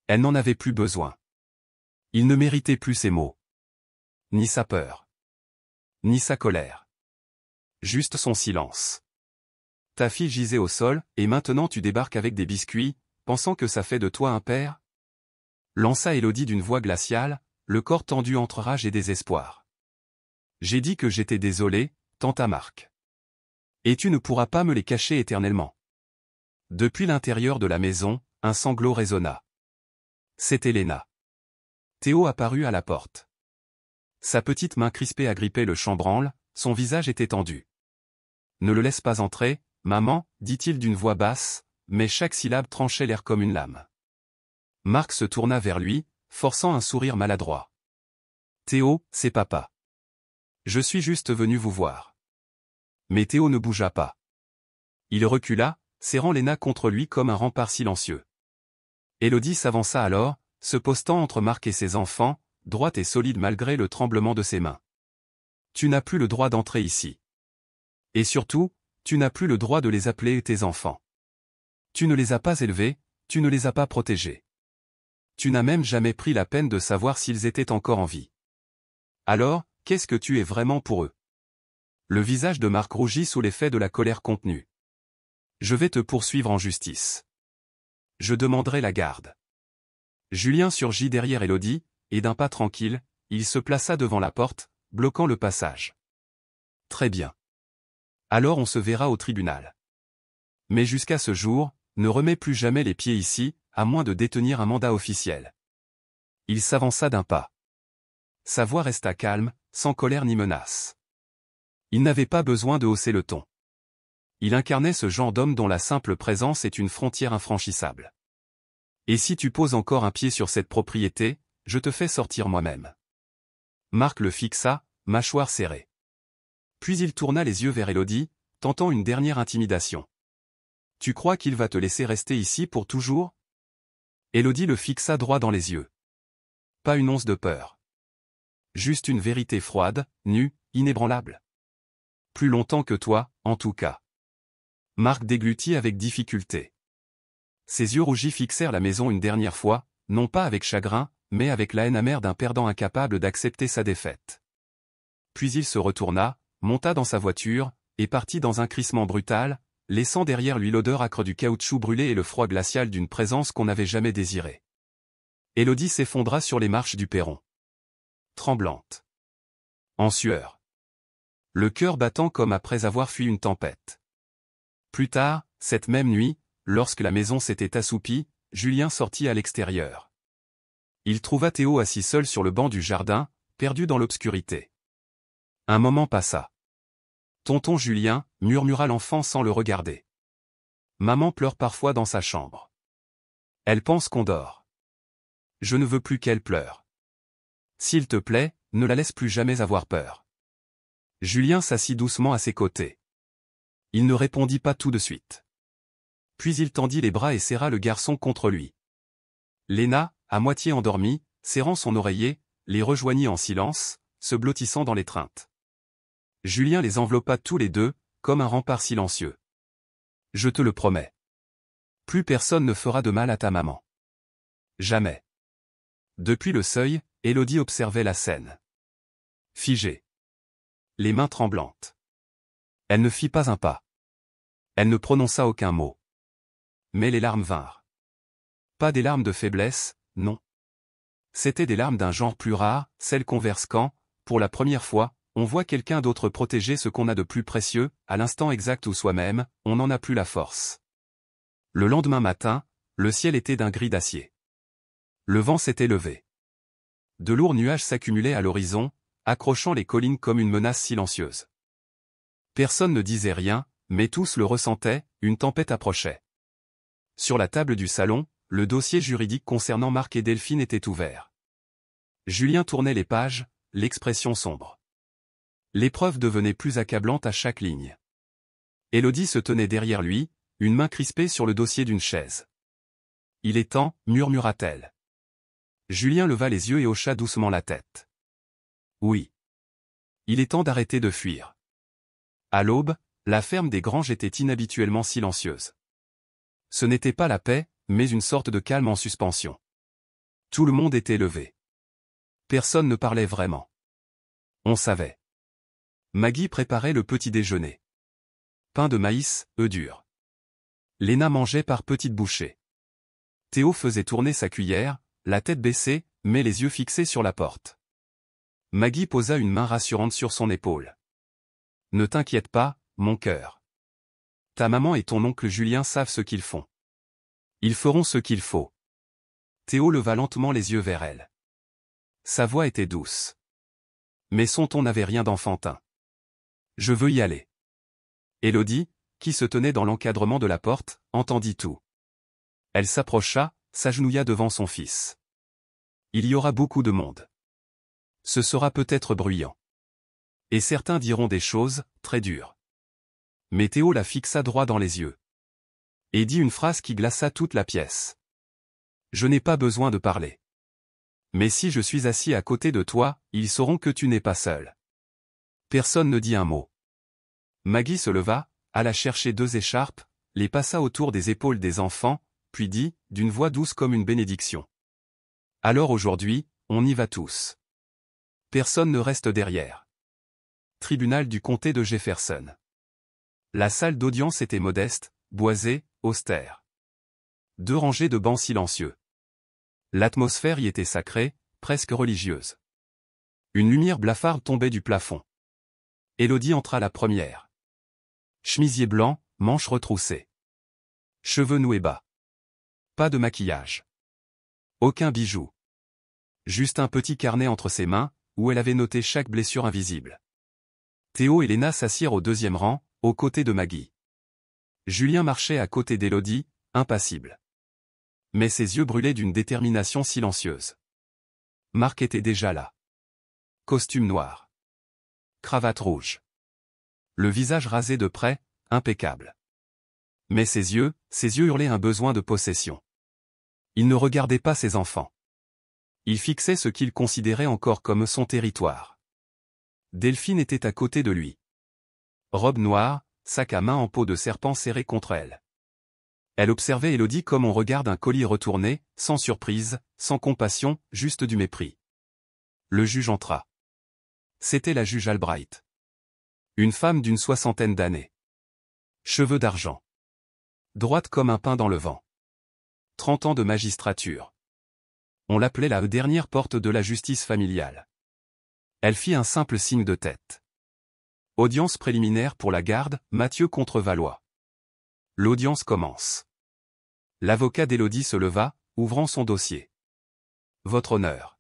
Elle n'en avait plus besoin. Il ne méritait plus ses mots. Ni sa peur. Ni sa colère. Juste son silence. Ta fille gisait au sol, et maintenant tu débarques avec des biscuits, pensant que ça fait de toi un père? Lança Élodie d'une voix glaciale, le corps tendu entre rage et désespoir. J'ai dit que j'étais désolé, tenta Marc. Et tu ne pourras pas me les cacher éternellement. Depuis l'intérieur de la maison, un sanglot résonna. C'était Léna. Théo apparut à la porte. Sa petite main crispée agrippait le chambranle, son visage était tendu. Ne le laisse pas entrer, maman, dit-il d'une voix basse, mais chaque syllabe tranchait l'air comme une lame. Marc se tourna vers lui, forçant un sourire maladroit. Théo, c'est papa. Je suis juste venu vous voir. Mais Théo ne bougea pas. Il recula, serrant Léna contre lui comme un rempart silencieux. Élodie s'avança alors, se postant entre Marc et ses enfants, droite et solide malgré le tremblement de ses mains. Tu n'as plus le droit d'entrer ici. Et surtout, tu n'as plus le droit de les appeler tes enfants. Tu ne les as pas élevés, tu ne les as pas protégés. Tu n'as même jamais pris la peine de savoir s'ils étaient encore en vie. Alors, qu'est-ce que tu es vraiment pour eux? Le visage de Marc rougit sous l'effet de la colère contenue. Je vais te poursuivre en justice. Je demanderai la garde. Julien surgit derrière Élodie, et d'un pas tranquille, il se plaça devant la porte, bloquant le passage. Très bien. Alors on se verra au tribunal. Mais jusqu'à ce jour, ne remets plus jamais les pieds ici, à moins de détenir un mandat officiel. Il s'avança d'un pas. Sa voix resta calme, sans colère ni menace. Il n'avait pas besoin de hausser le ton. Il incarnait ce genre d'homme dont la simple présence est une frontière infranchissable. Et si tu poses encore un pied sur cette propriété, je te fais sortir moi-même. Marc le fixa, mâchoire serrée. Puis il tourna les yeux vers Élodie, tentant une dernière intimidation. Tu crois qu'il va te laisser rester ici pour toujours? Élodie le fixa droit dans les yeux. Pas une once de peur. Juste une vérité froide, nue, inébranlable. Plus longtemps que toi, en tout cas. Marc déglutit avec difficulté. Ses yeux rougis fixèrent la maison une dernière fois, non pas avec chagrin, mais avec la haine amère d'un perdant incapable d'accepter sa défaite. Puis il se retourna, monta dans sa voiture, et partit dans un crissement brutal, laissant derrière lui l'odeur âcre du caoutchouc brûlé et le froid glacial d'une présence qu'on n'avait jamais désirée. Élodie s'effondra sur les marches du perron. Tremblante. En sueur. Le cœur battant comme après avoir fui une tempête. Plus tard, cette même nuit, lorsque la maison s'était assoupie, Julien sortit à l'extérieur. Il trouva Théo assis seul sur le banc du jardin, perdu dans l'obscurité. Un moment passa. Tonton Julien, murmura l'enfant sans le regarder. Maman pleure parfois dans sa chambre. Elle pense qu'on dort. Je ne veux plus qu'elle pleure. S'il te plaît, ne la laisse plus jamais avoir peur. Julien s'assit doucement à ses côtés. Il ne répondit pas tout de suite. Puis il tendit les bras et serra le garçon contre lui. Léna, à moitié endormie, serrant son oreiller, les rejoignit en silence, se blottissant dans l'étreinte. Julien les enveloppa tous les deux, comme un rempart silencieux. Je te le promets. Plus personne ne fera de mal à ta maman. Jamais. Depuis le seuil, Élodie observait la scène. Figée. Les mains tremblantes. Elle ne fit pas un pas. Elle ne prononça aucun mot. Mais les larmes vinrent. Pas des larmes de faiblesse, non. C'étaient des larmes d'un genre plus rare, celles qu'on verse quand, pour la première fois, on voit quelqu'un d'autre protéger ce qu'on a de plus précieux, à l'instant exact où soi-même, on n'en a plus la force. Le lendemain matin, le ciel était d'un gris d'acier. Le vent s'était levé. De lourds nuages s'accumulaient à l'horizon, accrochant les collines comme une menace silencieuse. Personne ne disait rien, mais tous le ressentaient, une tempête approchait. Sur la table du salon, le dossier juridique concernant Marc et Delphine était ouvert. Julien tournait les pages, l'expression sombre. L'épreuve devenait plus accablante à chaque ligne. Élodie se tenait derrière lui, une main crispée sur le dossier d'une chaise. « Il est temps » murmura-t-elle. Julien leva les yeux et hocha doucement la tête. « Oui. Il est temps d'arrêter de fuir. » À l'aube, la ferme des Granges était inhabituellement silencieuse. Ce n'était pas la paix, mais une sorte de calme en suspension. Tout le monde était levé. Personne ne parlait vraiment. On savait. Maggie préparait le petit déjeuner. Pain de maïs, œufs durs. Léna mangeait par petites bouchées. Théo faisait tourner sa cuillère, la tête baissée, mais les yeux fixés sur la porte. Maggie posa une main rassurante sur son épaule. « Ne t'inquiète pas, mon cœur. Ta maman et ton oncle Julien savent ce qu'ils font. Ils feront ce qu'il faut. » Théo leva lentement les yeux vers elle. Sa voix était douce. Mais son ton n'avait rien d'enfantin. « Je veux y aller. » Élodie, qui se tenait dans l'encadrement de la porte, entendit tout. Elle s'approcha, s'agenouilla devant son fils. « Il y aura beaucoup de monde. Ce sera peut-être bruyant. Et certains diront des choses, très dures. » Mais Théo la fixa droit dans les yeux. Et dit une phrase qui glaça toute la pièce. « Je n'ai pas besoin de parler. Mais si je suis assis à côté de toi, ils sauront que tu n'es pas seul. » Personne ne dit un mot. Maggie se leva, alla chercher 2 écharpes, les passa autour des épaules des enfants, puis dit, d'une voix douce comme une bénédiction. « Alors aujourd'hui, on y va tous. Personne ne reste derrière. » Tribunal du comté de Jefferson. La salle d'audience était modeste, boisée, austère. 2 rangées de bancs silencieux. L'atmosphère y était sacrée, presque religieuse. Une lumière blafarde tombait du plafond. Élodie entra la première. Chemisier blanc, manches retroussées. Cheveux noués bas. Pas de maquillage. Aucun bijou. Juste un petit carnet entre ses mains, où elle avait noté chaque blessure invisible. Théo et Léna s'assirent au 2e rang, aux côtés de Maggie. Julien marchait à côté d'Élodie, impassible. Mais ses yeux brûlaient d'une détermination silencieuse. Marc était déjà là. Costume noir. Cravate rouge. Le visage rasé de près, impeccable. Mais ses yeux hurlaient un besoin de possession. Il ne regardait pas ses enfants. Il fixait ce qu'il considérait encore comme son territoire. Delphine était à côté de lui. Robe noire, sac à main en peau de serpent serré contre elle. Elle observait Élodie comme on regarde un colis retourné, sans surprise, sans compassion, juste du mépris. Le juge entra. C'était la juge Albright. Une femme d'une 60aine d'années. Cheveux d'argent. Droite comme un pain dans le vent. 30 ans de magistrature. On l'appelait la dernière porte de la justice familiale. Elle fit un simple signe de tête. Audience préliminaire pour la garde, Mathieu contre Valois. L'audience commence. L'avocat d'Élodie se leva, ouvrant son dossier. Votre honneur.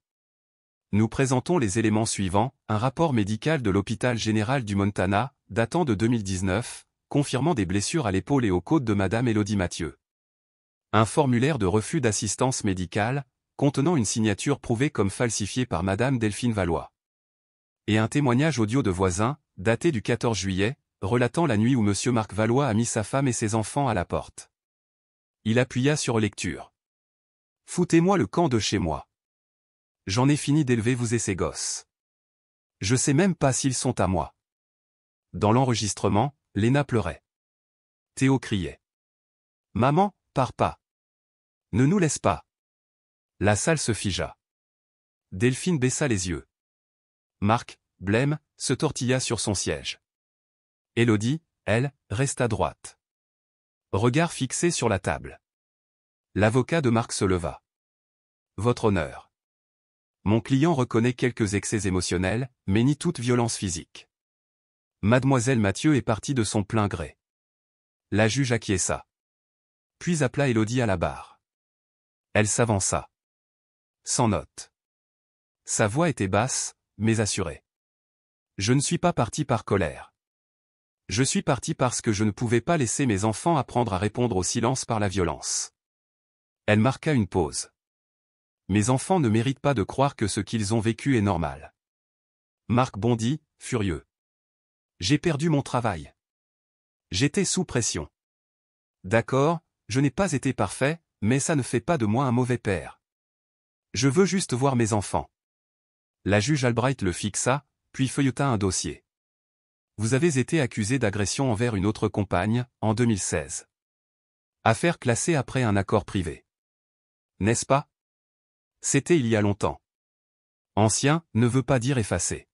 Nous présentons les éléments suivants, un rapport médical de l'hôpital général du Montana, datant de 2019, confirmant des blessures à l'épaule et aux côtes de Madame Élodie Mathieu. Un formulaire de refus d'assistance médicale, contenant une signature prouvée comme falsifiée par Madame Delphine Valois. Et un témoignage audio de voisin, daté du 14 juillet, relatant la nuit où Monsieur Marc Valois a mis sa femme et ses enfants à la porte. Il appuya sur lecture. « Foutez-moi le camp de chez moi. J'en ai fini d'élever vous et ces gosses. Je sais même pas s'ils sont à moi. » Dans l'enregistrement, Léna pleurait. Théo criait. « Maman, pars pas. Ne nous laisse pas. » La salle se figea. Delphine baissa les yeux. Marc, blême, se tortilla sur son siège. Élodie, elle, resta droite. Regard fixé sur la table. L'avocat de Marc se leva. « Votre honneur. Mon client reconnaît quelques excès émotionnels, mais nie toute violence physique. Mademoiselle Mathieu est partie de son plein gré. » La juge acquiesça. Puis appela Élodie à la barre. Elle s'avança. Sans note. Sa voix était basse, mais assurée. « Je ne suis pas parti par colère. Je suis parti parce que je ne pouvais pas laisser mes enfants apprendre à répondre au silence par la violence. Elle marqua une pause. Mes enfants ne méritent pas de croire que ce qu'ils ont vécu est normal. Marc bondit, furieux. J'ai perdu mon travail. J'étais sous pression. D'accord, je n'ai pas été parfait, mais ça ne fait pas de moi un mauvais père. Je veux juste voir mes enfants. La juge Albright le fixa, puis feuilleta un dossier. Vous avez été accusé d'agression envers une autre compagne, en 2016. Affaire classée après un accord privé. N'est-ce pas? C'était il y a longtemps. Ancien ne veut pas dire effacé.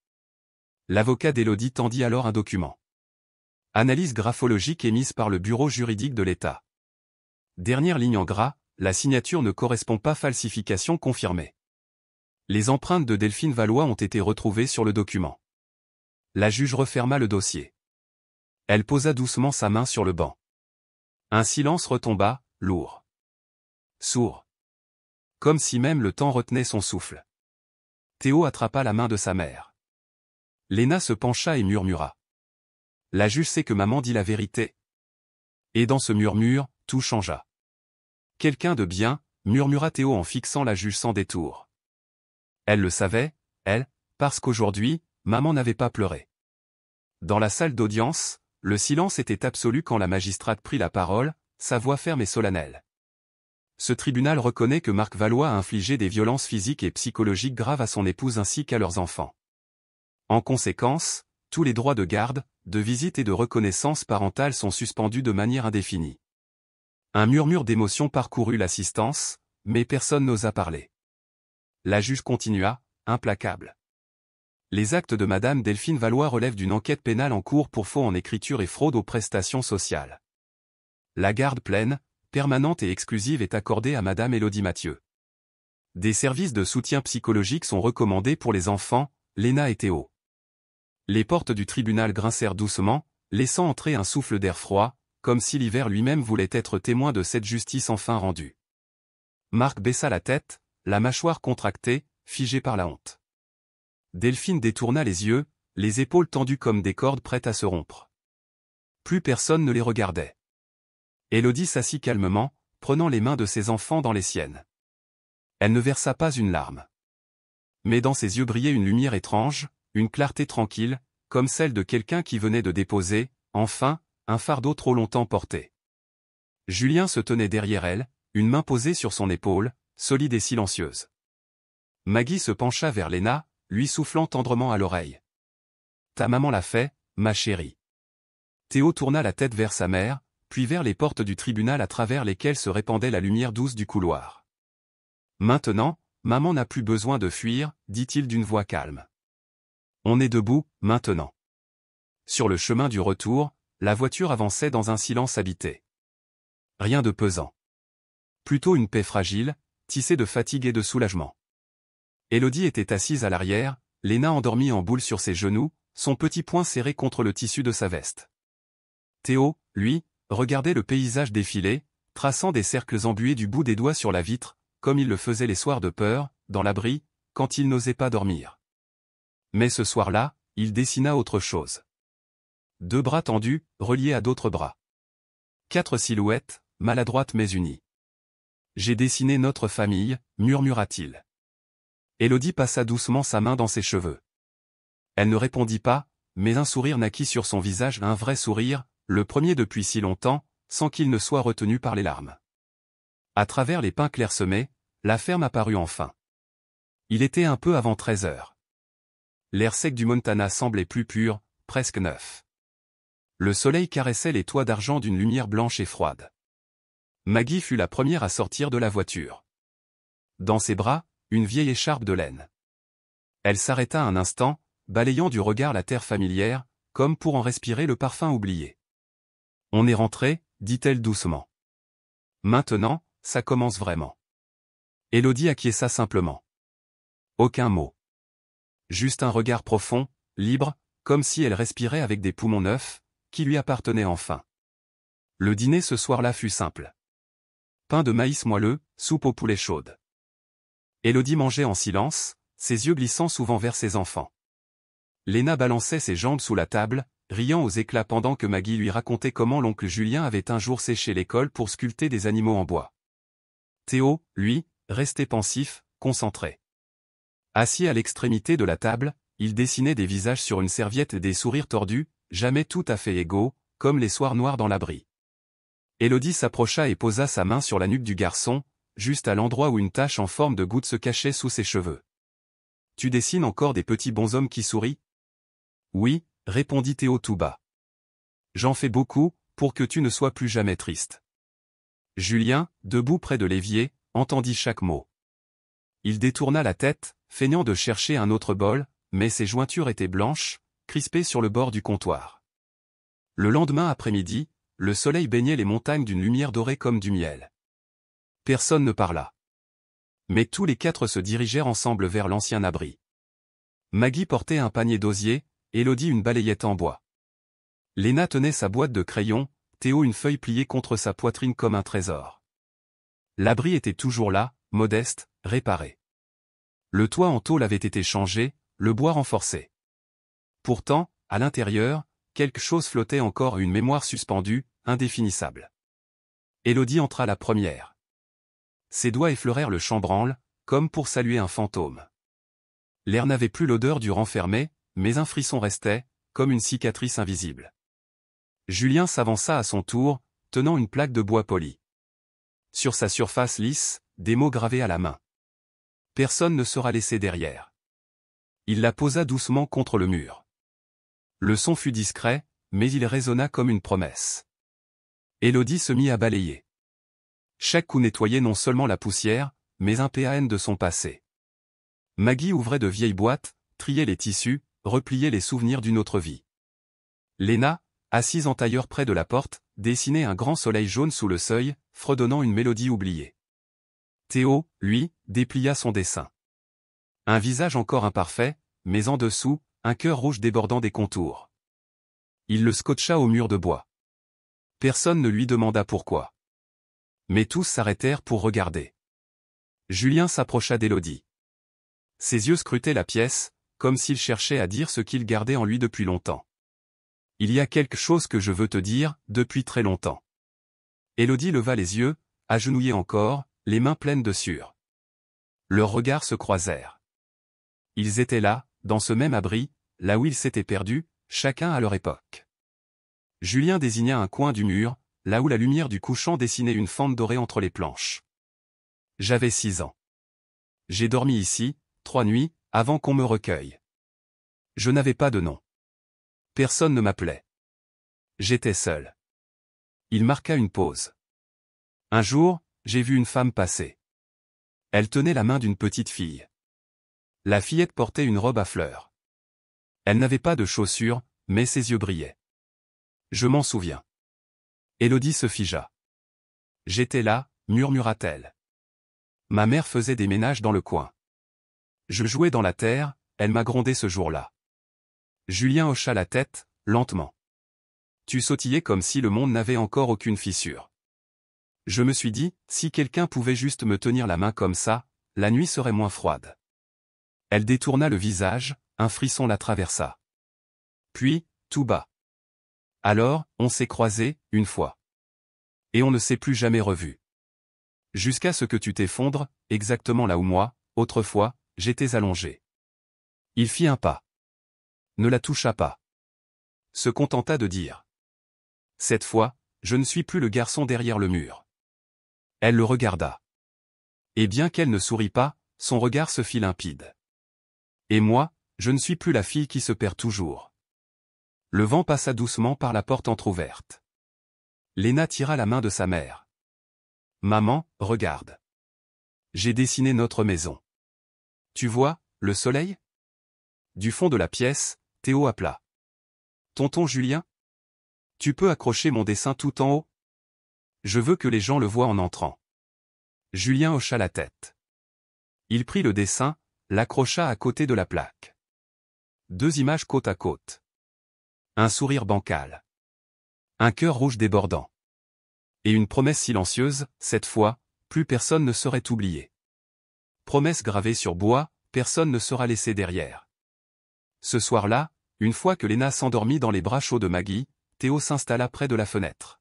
L'avocat d'Élodie tendit alors un document. Analyse graphologique émise par le bureau juridique de l'État. Dernière ligne en gras, la signature ne correspond pas, falsification confirmée. Les empreintes de Delphine Valois ont été retrouvées sur le document. La juge referma le dossier. Elle posa doucement sa main sur le banc. Un silence retomba, lourd. Sourd. Comme si même le temps retenait son souffle. Théo attrapa la main de sa mère. Léna se pencha et murmura. La juge sait que maman dit la vérité. Et dans ce murmure, tout changea. Quelqu'un de bien, murmura Théo en fixant la juge sans détour. Elle le savait, elle, parce qu'aujourd'hui, maman n'avait pas pleuré. Dans la salle d'audience, le silence était absolu quand la magistrate prit la parole, sa voix ferme et solennelle. Ce tribunal reconnaît que Marc Valois a infligé des violences physiques et psychologiques graves à son épouse ainsi qu'à leurs enfants. En conséquence, tous les droits de garde, de visite et de reconnaissance parentale sont suspendus de manière indéfinie. Un murmure d'émotion parcourut l'assistance, mais personne n'osa parler. La juge continua, implacable. Les actes de Madame Delphine Valois relèvent d'une enquête pénale en cours pour faux en écriture et fraude aux prestations sociales. La garde pleine, permanente et exclusive est accordée à Madame Élodie Mathieu. Des services de soutien psychologique sont recommandés pour les enfants, Léna et Théo. Les portes du tribunal grincèrent doucement, laissant entrer un souffle d'air froid, comme si l'hiver lui-même voulait être témoin de cette justice enfin rendue. Marc baissa la tête, la mâchoire contractée, figée par la honte. Delphine détourna les yeux, les épaules tendues comme des cordes prêtes à se rompre. Plus personne ne les regardait. Élodie s'assit calmement, prenant les mains de ses enfants dans les siennes. Elle ne versa pas une larme. Mais dans ses yeux brillait une lumière étrange, une clarté tranquille, comme celle de quelqu'un qui venait de déposer, enfin, un fardeau trop longtemps porté. Julien se tenait derrière elle, une main posée sur son épaule, solide et silencieuse. Maggie se pencha vers Léna, lui soufflant tendrement à l'oreille. « Ta maman l'a fait, ma chérie. » Théo tourna la tête vers sa mère, puis vers les portes du tribunal à travers lesquelles se répandait la lumière douce du couloir. « Maintenant, maman n'a plus besoin de fuir, dit-il d'une voix calme. On est debout, maintenant. » Sur le chemin du retour, la voiture avançait dans un silence habité. Rien de pesant. Plutôt une paix fragile, tissée de fatigue et de soulagement. Élodie était assise à l'arrière, Léna endormie en boule sur ses genoux, son petit poing serré contre le tissu de sa veste. Théo, lui, regardait le paysage défiler, traçant des cercles embués du bout des doigts sur la vitre, comme il le faisait les soirs de peur, dans l'abri, quand il n'osait pas dormir. Mais ce soir-là, il dessina autre chose. 2 bras tendus, reliés à d'autres bras. 4 silhouettes, maladroites mais unies. « J'ai dessiné notre famille, murmura-t-il. Élodie passa doucement sa main dans ses cheveux. Elle ne répondit pas, mais un sourire naquit sur son visage, un vrai sourire, le premier depuis si longtemps, sans qu'il ne soit retenu par les larmes. À travers les pins clairsemés, la ferme apparut enfin. Il était un peu avant 13 heures. L'air sec du Montana semblait plus pur, presque neuf. Le soleil caressait les toits d'argent d'une lumière blanche et froide. Maggie fut la première à sortir de la voiture. Dans ses bras, une vieille écharpe de laine. Elle s'arrêta un instant, balayant du regard la terre familière, comme pour en respirer le parfum oublié. « On est rentré, dit-elle doucement. Maintenant, ça commence vraiment. » Élodie acquiesça simplement. Aucun mot. Juste un regard profond, libre, comme si elle respirait avec des poumons neufs, qui lui appartenaient enfin. Le dîner ce soir-là fut simple. Pain de maïs moelleux, soupe au poulet chaude. Élodie mangeait en silence, ses yeux glissant souvent vers ses enfants. Léna balançait ses jambes sous la table, riant aux éclats pendant que Maggie lui racontait comment l'oncle Julien avait un jour séché l'école pour sculpter des animaux en bois. Théo, lui, restait pensif, concentré. Assis à l'extrémité de la table, il dessinait des visages sur une serviette et des sourires tordus, jamais tout à fait égaux, comme les soirs noirs dans l'abri. Élodie s'approcha et posa sa main sur la nuque du garçon, juste à l'endroit où une tache en forme de goutte se cachait sous ses cheveux. « Tu dessines encore des petits bonshommes qui sourient ?» »« Oui, » répondit Théo tout bas. « J'en fais beaucoup, pour que tu ne sois plus jamais triste. » Julien, debout près de l'évier, entendit chaque mot. Il détourna la tête, feignant de chercher un autre bol, mais ses jointures étaient blanches, crispées sur le bord du comptoir. Le lendemain après-midi, le soleil baignait les montagnes d'une lumière dorée comme du miel. Personne ne parla. Mais tous les quatre se dirigèrent ensemble vers l'ancien abri. Maggie portait un panier d'osier, Élodie une balayette en bois. Léna tenait sa boîte de crayons, Théo une feuille pliée contre sa poitrine comme un trésor. L'abri était toujours là, modeste, réparé. Le toit en tôle avait été changé, le bois renforcé. Pourtant, à l'intérieur, quelque chose flottait encore, une mémoire suspendue, indéfinissable. Élodie entra la première. Ses doigts effleurèrent le chambranle, comme pour saluer un fantôme. L'air n'avait plus l'odeur du renfermé, mais un frisson restait, comme une cicatrice invisible. Julien s'avança à son tour, tenant une plaque de bois poli. Sur sa surface lisse, des mots gravés à la main. Personne ne sera laissé derrière. Il la posa doucement contre le mur. Le son fut discret, mais il résonna comme une promesse. Élodie se mit à balayer. Chaque coup nettoyait non seulement la poussière, mais un PAN de son passé. Maggie ouvrait de vieilles boîtes, triait les tissus, repliait les souvenirs d'une autre vie. Léna, assise en tailleur près de la porte, dessinait un grand soleil jaune sous le seuil, fredonnant une mélodie oubliée. Théo, lui, déplia son dessin. Un visage encore imparfait, mais en dessous, un cœur rouge débordant des contours. Il le scotcha au mur de bois. Personne ne lui demanda pourquoi. Mais tous s'arrêtèrent pour regarder. Julien s'approcha d'Élodie. Ses yeux scrutaient la pièce, comme s'il cherchait à dire ce qu'il gardait en lui depuis longtemps. « Il y a quelque chose que je veux te dire, depuis très longtemps. » Élodie leva les yeux, agenouillée encore, les mains pleines de sueur. Leurs regards se croisèrent. Ils étaient là, dans ce même abri, là où ils s'étaient perdus, chacun à leur époque. Julien désigna un coin du mur, là où la lumière du couchant dessinait une fente dorée entre les planches. J'avais 6 ans. J'ai dormi ici, 3 nuits, avant qu'on me recueille. Je n'avais pas de nom. Personne ne m'appelait. J'étais seul. Il marqua une pause. Un jour, j'ai vu une femme passer. Elle tenait la main d'une petite fille. La fillette portait une robe à fleurs. Elle n'avait pas de chaussures, mais ses yeux brillaient. Je m'en souviens. Élodie se figea. J'étais là, murmura-t-elle. Ma mère faisait des ménages dans le coin. Je jouais dans la terre, elle m'a grondé ce jour-là. Julien hocha la tête, lentement. Tu sautillais comme si le monde n'avait encore aucune fissure. Je me suis dit, si quelqu'un pouvait juste me tenir la main comme ça, la nuit serait moins froide. Elle détourna le visage, un frisson la traversa. Puis, tout bas. Alors, on s'est croisés, une fois. Et on ne s'est plus jamais revus. Jusqu'à ce que tu t'effondres, exactement là où moi, autrefois, j'étais allongé. Il fit un pas. Ne la toucha pas. Se contenta de dire. Cette fois, je ne suis plus le garçon derrière le mur. Elle le regarda. Et bien qu'elle ne sourit pas, son regard se fit limpide. Et moi, je ne suis plus la fille qui se perd toujours. Le vent passa doucement par la porte entr'ouverte. Léna tira la main de sa mère. Maman, regarde. J'ai dessiné notre maison. Tu vois, le soleil? Du fond de la pièce, Théo appela. Tonton Julien? Tu peux accrocher mon dessin tout en haut? Je veux que les gens le voient en entrant. Julien hocha la tête. Il prit le dessin, l'accrocha à côté de la plaque. 2 images côte à côte. Un sourire bancal. Un cœur rouge débordant. Et une promesse silencieuse, cette fois, plus personne ne serait oublié. Promesse gravée sur bois, personne ne sera laissé derrière. Ce soir-là, Une fois que Léna s'endormit dans les bras chauds de Maggie, Théo s'installa près de la fenêtre.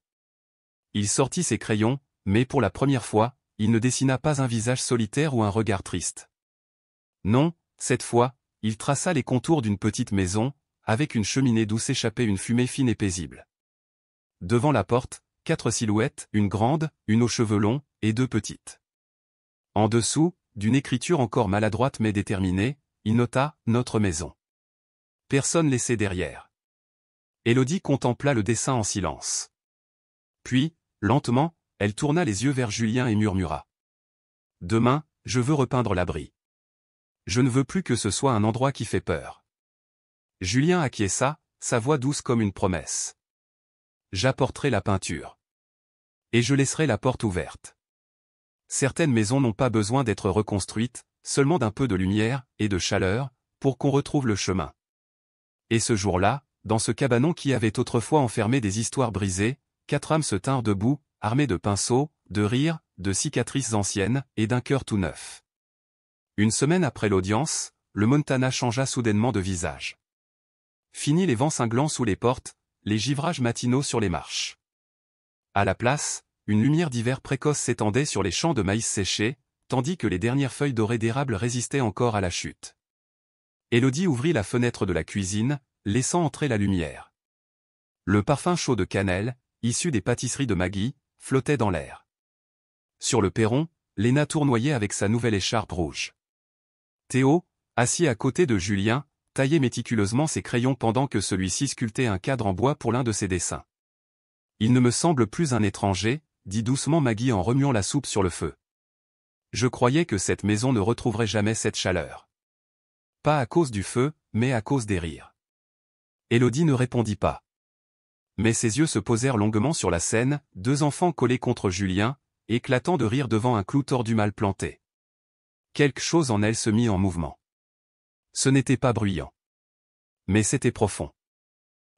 Il sortit ses crayons, mais pour la première fois, il ne dessina pas un visage solitaire ou un regard triste. Non, cette fois, il traça les contours d'une petite maison, avec une cheminée d'où s'échappait une fumée fine et paisible. Devant la porte, 4 silhouettes, une grande, une aux cheveux longs, et 2 petites. En dessous, d'une écriture encore maladroite mais déterminée, il nota « Notre maison ». Personne laissé derrière. Élodie contempla le dessin en silence. Puis, lentement, elle tourna les yeux vers Julien et murmura. « Demain, je veux repeindre l'abri. Je ne veux plus que ce soit un endroit qui fait peur. » Julien acquiesça, sa voix douce comme une promesse. « J'apporterai la peinture. Et je laisserai la porte ouverte. Certaines maisons n'ont pas besoin d'être reconstruites, seulement d'un peu de lumière et de chaleur, pour qu'on retrouve le chemin. » Et ce jour-là, dans ce cabanon qui avait autrefois enfermé des histoires brisées, 4 âmes se tinrent debout, armées de pinceaux, de rires, de cicatrices anciennes, et d'un cœur tout neuf. Une semaine après l'audience, le Montana changea soudainement de visage. Fini les vents cinglants sous les portes, les givrages matinaux sur les marches. À la place, une lumière d'hiver précoce s'étendait sur les champs de maïs séchés, tandis que les dernières feuilles dorées d'érable résistaient encore à la chute. Élodie ouvrit la fenêtre de la cuisine, laissant entrer la lumière. Le parfum chaud de cannelle, issu des pâtisseries de Maggie, flottait dans l'air. Sur le perron, Léna tournoyait avec sa nouvelle écharpe rouge. Théo, assis à côté de Julien, taillait méticuleusement ses crayons pendant que celui-ci sculptait un cadre en bois pour l'un de ses dessins. « Il ne me semble plus un étranger, » dit doucement Maggie en remuant la soupe sur le feu. « Je croyais que cette maison ne retrouverait jamais cette chaleur. Pas à cause du feu, mais à cause des rires. » Élodie ne répondit pas. Mais ses yeux se posèrent longuement sur la scène, 2 enfants collés contre Julien, éclatant de rire devant un clou tordu mal planté. Quelque chose en elle se mit en mouvement. Ce n'était pas bruyant. Mais c'était profond.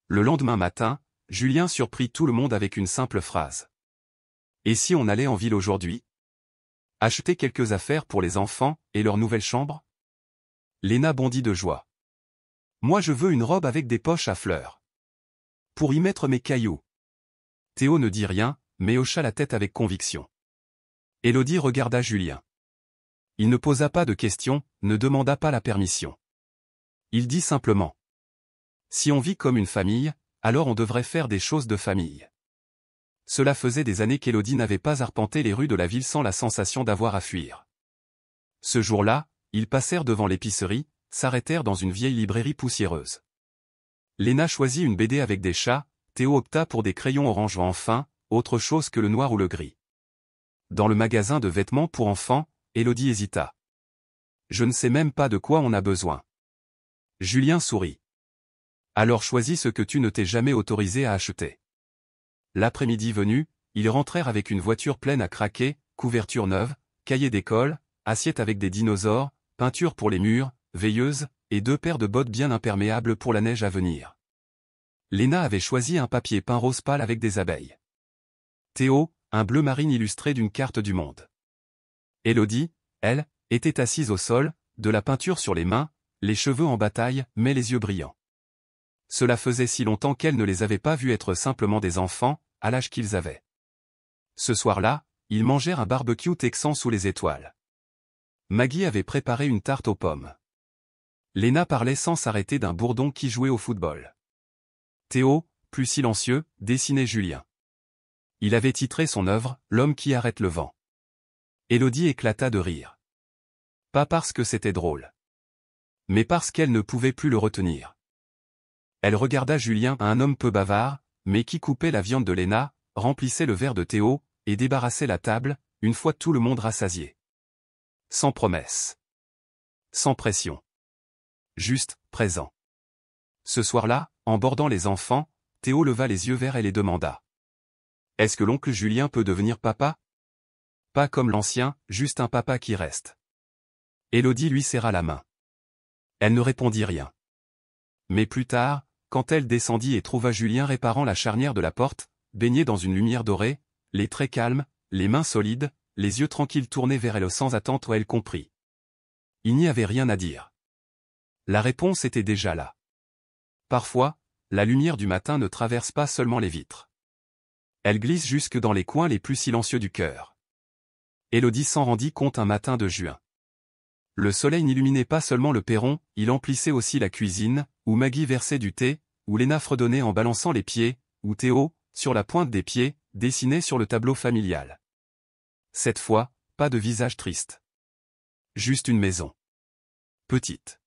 Le lendemain matin, Julien surprit tout le monde avec une simple phrase. « Et si on allait en ville aujourd'hui? Acheter quelques affaires pour les enfants et leur nouvelle chambre ?» Léna bondit de joie. « Moi je veux une robe avec des poches à fleurs. Pour y mettre mes cailloux. » Théo ne dit rien, mais hocha la tête avec conviction. Élodie regarda Julien. Il ne posa pas de questions, ne demanda pas la permission. Il dit simplement. « Si on vit comme une famille, alors on devrait faire des choses de famille. » Cela faisait des années qu'Élodie n'avait pas arpenté les rues de la ville sans la sensation d'avoir à fuir. Ce jour-là, ils passèrent devant l'épicerie, s'arrêtèrent dans une vieille librairie poussiéreuse. Léna choisit une BD avec des chats, Théo opta pour des crayons orange enfin, autre chose que le noir ou le gris. Dans le magasin de vêtements pour enfants, Élodie hésita. « Je ne sais même pas de quoi on a besoin. » Julien sourit. « Alors choisis ce que tu ne t'es jamais autorisé à acheter. » L'après-midi venu, ils rentrèrent avec une voiture pleine à craquer, couverture neuve, cahiers d'école, assiette avec des dinosaures, peinture pour les murs, veilleuse, et 2 paires de bottes bien imperméables pour la neige à venir. Léna avait choisi un papier peint rose pâle avec des abeilles. Théo, un bleu marine illustré d'une carte du monde. Élodie, elle, était assise au sol, de la peinture sur les mains, les cheveux en bataille, mais les yeux brillants. Cela faisait si longtemps qu'elle ne les avait pas vus être simplement des enfants, à l'âge qu'ils avaient. Ce soir-là, ils mangèrent un barbecue texan sous les étoiles. Maggie avait préparé une tarte aux pommes. Léna parlait sans s'arrêter d'un bourdon qui jouait au football. Théo, plus silencieux, dessinait Julien. Il avait titré son œuvre « L'homme qui arrête le vent ». Élodie éclata de rire. Pas parce que c'était drôle. Mais parce qu'elle ne pouvait plus le retenir. Elle regarda Julien, un homme peu bavard, mais qui coupait la viande de Léna, remplissait le verre de Théo, et débarrassait la table, une fois tout le monde rassasié. Sans promesse. Sans pression. Juste, présent. Ce soir-là, en bordant les enfants, Théo leva les yeux vers elle et demanda. « Est-ce que l'oncle Julien peut devenir papa ? Pas comme l'ancien, juste un papa qui reste. » Élodie lui serra la main. Elle ne répondit rien. Mais plus tard, quand elle descendit et trouva Julien réparant la charnière de la porte, baigné dans une lumière dorée, les traits calmes, les mains solides, les yeux tranquilles tournés vers elle sans attente, elle comprit. Il n'y avait rien à dire. La réponse était déjà là. Parfois, la lumière du matin ne traverse pas seulement les vitres. Elle glisse jusque dans les coins les plus silencieux du cœur. Élodie s'en rendit compte un matin de juin. Le soleil n'illuminait pas seulement le perron, il emplissait aussi la cuisine, où Maggie versait du thé, où Léna fredonnait en balançant les pieds, où Théo, sur la pointe des pieds, dessinait sur le tableau familial. Cette fois, pas de visage triste. Juste une maison. Petite.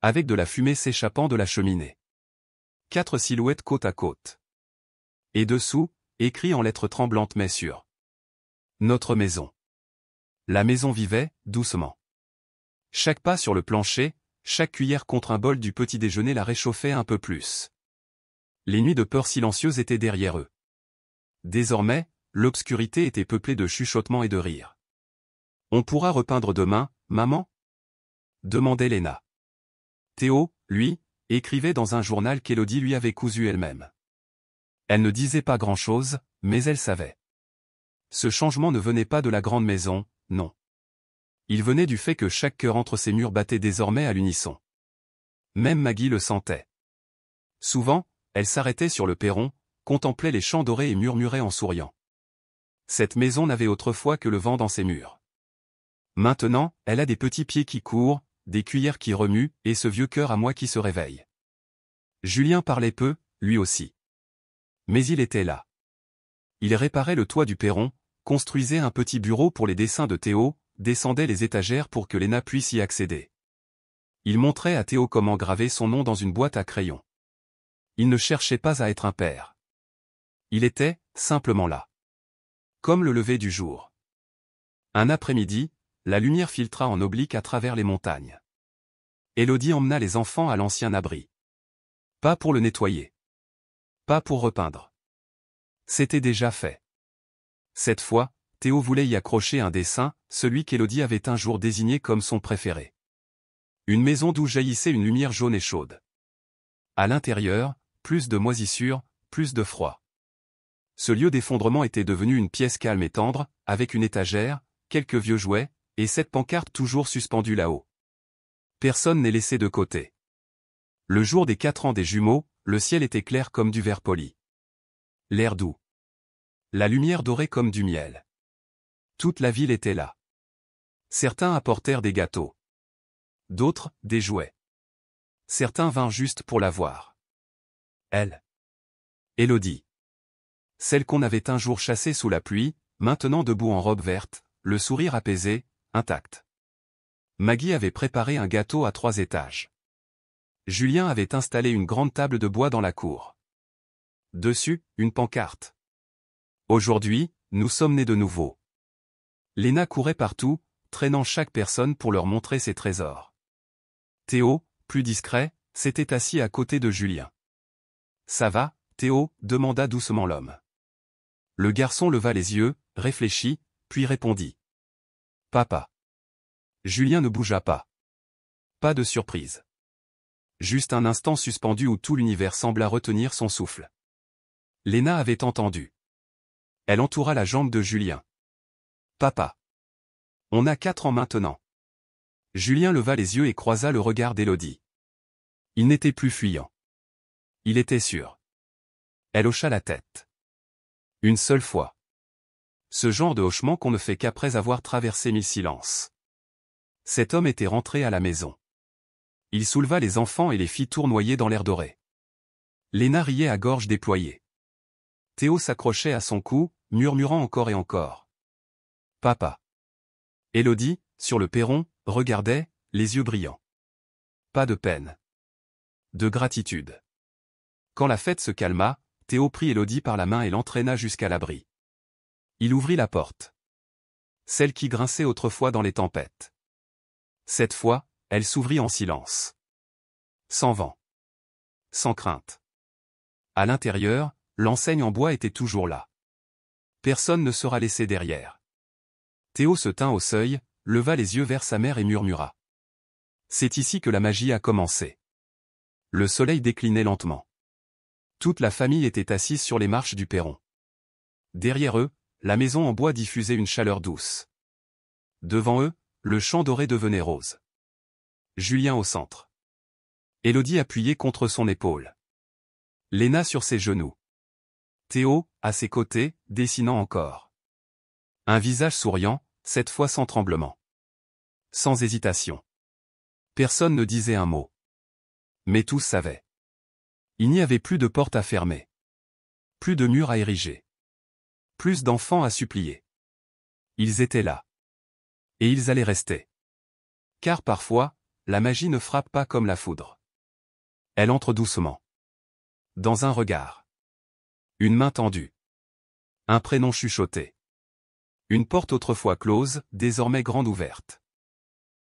Avec de la fumée s'échappant de la cheminée. 4 silhouettes côte à côte. Et dessous, écrit en lettres tremblantes mais sûres. Notre maison. La maison vivait, doucement. Chaque pas sur le plancher, chaque cuillère contre un bol du petit déjeuner la réchauffait un peu plus. Les nuits de peur silencieuses étaient derrière eux. Désormais, l'obscurité était peuplée de chuchotements et de rires. « On pourra repeindre demain, maman ?» demandait Léna. Théo, lui, écrivait dans un journal qu'Élodie lui avait cousu elle-même. Elle ne disait pas grand-chose, mais elle savait. Ce changement ne venait pas de la grande maison, non. Il venait du fait que chaque cœur entre ses murs battait désormais à l'unisson. Même Maggie le sentait. Souvent, elle s'arrêtait sur le perron, contemplait les champs dorés et murmurait en souriant. Cette maison n'avait autrefois que le vent dans ses murs. Maintenant, elle a des petits pieds qui courent, des cuillères qui remuent, et ce vieux cœur à moi qui se réveille. Julien parlait peu, lui aussi. Mais il était là. Il réparait le toit du perron, construisait un petit bureau pour les dessins de Théo, descendait les étagères pour que Léna puisse y accéder. Il montrait à Théo comment graver son nom dans une boîte à crayons. Il ne cherchait pas à être un père. Il était, simplement là. Comme le lever du jour. Un après-midi, la lumière filtra en oblique à travers les montagnes. Élodie emmena les enfants à l'ancien abri. Pas pour le nettoyer. Pas pour repeindre. C'était déjà fait. Cette fois, Théo voulait y accrocher un dessin, celui qu'Élodie avait un jour désigné comme son préféré. Une maison d'où jaillissait une lumière jaune et chaude. À l'intérieur, plus de moisissure, plus de froid. Ce lieu d'effondrement était devenu une pièce calme et tendre, avec une étagère, quelques vieux jouets, et cette pancarte toujours suspendue là-haut. Personne n'est laissé de côté. Le jour des 4 ans des jumeaux, le ciel était clair comme du verre poli. L'air doux. La lumière dorée comme du miel. Toute la ville était là. Certains apportèrent des gâteaux. D'autres, des jouets. Certains vinrent juste pour la voir. Elle. Élodie. Celle qu'on avait un jour chassée sous la pluie, maintenant debout en robe verte, le sourire apaisé, intact. Maggie avait préparé un gâteau à 3 étages. Julien avait installé une grande table de bois dans la cour. Dessus, une pancarte. Aujourd'hui, nous sommes nés de nouveau. Léna courait partout, traînant chaque personne pour leur montrer ses trésors. Théo, plus discret, s'était assis à côté de Julien. « Ça va, Théo » demanda doucement l'homme. Le garçon leva les yeux, réfléchit, puis répondit. « Papa. » Julien ne bougea pas. Pas de surprise. Juste un instant suspendu où tout l'univers sembla retenir son souffle. Léna avait entendu. Elle entoura la jambe de Julien. « Papa. On a 4 ans maintenant. » Julien leva les yeux et croisa le regard d'Élodie. Il n'était plus fuyant. Il était sûr. Elle hocha la tête. Une seule fois. Ce genre de hochement qu'on ne fait qu'après avoir traversé 1000 silences. Cet homme était rentré à la maison. Il souleva les enfants et les fit tournoyer dans l'air doré. Léna riait à gorge déployée. Théo s'accrochait à son cou, murmurant encore et encore. « Papa. » Élodie, sur le perron, regardait, les yeux brillants. Pas de peine. De gratitude. Quand la fête se calma, Théo prit Élodie par la main et l'entraîna jusqu'à l'abri. Il ouvrit la porte. Celle qui grinçait autrefois dans les tempêtes. Cette fois, elle s'ouvrit en silence. Sans vent. Sans crainte. À l'intérieur, l'enseigne en bois était toujours là. Personne ne sera laissé derrière. Théo se tint au seuil, leva les yeux vers sa mère et murmura. C'est ici que la magie a commencé. Le soleil déclinait lentement. Toute la famille était assise sur les marches du perron. Derrière eux, la maison en bois diffusait une chaleur douce. Devant eux, le champ doré devenait rose. Julien au centre. Élodie appuyée contre son épaule. Léna sur ses genoux. Théo, à ses côtés, dessinant encore. Un visage souriant, cette fois sans tremblement. Sans hésitation. Personne ne disait un mot. Mais tous savaient. Il n'y avait plus de porte à fermer. Plus de murs à ériger. Plus d'enfants à supplier. Ils étaient là. Et ils allaient rester. Car parfois, la magie ne frappe pas comme la foudre. Elle entre doucement. Dans un regard. Une main tendue. Un prénom chuchoté. Une porte autrefois close, désormais grande ouverte.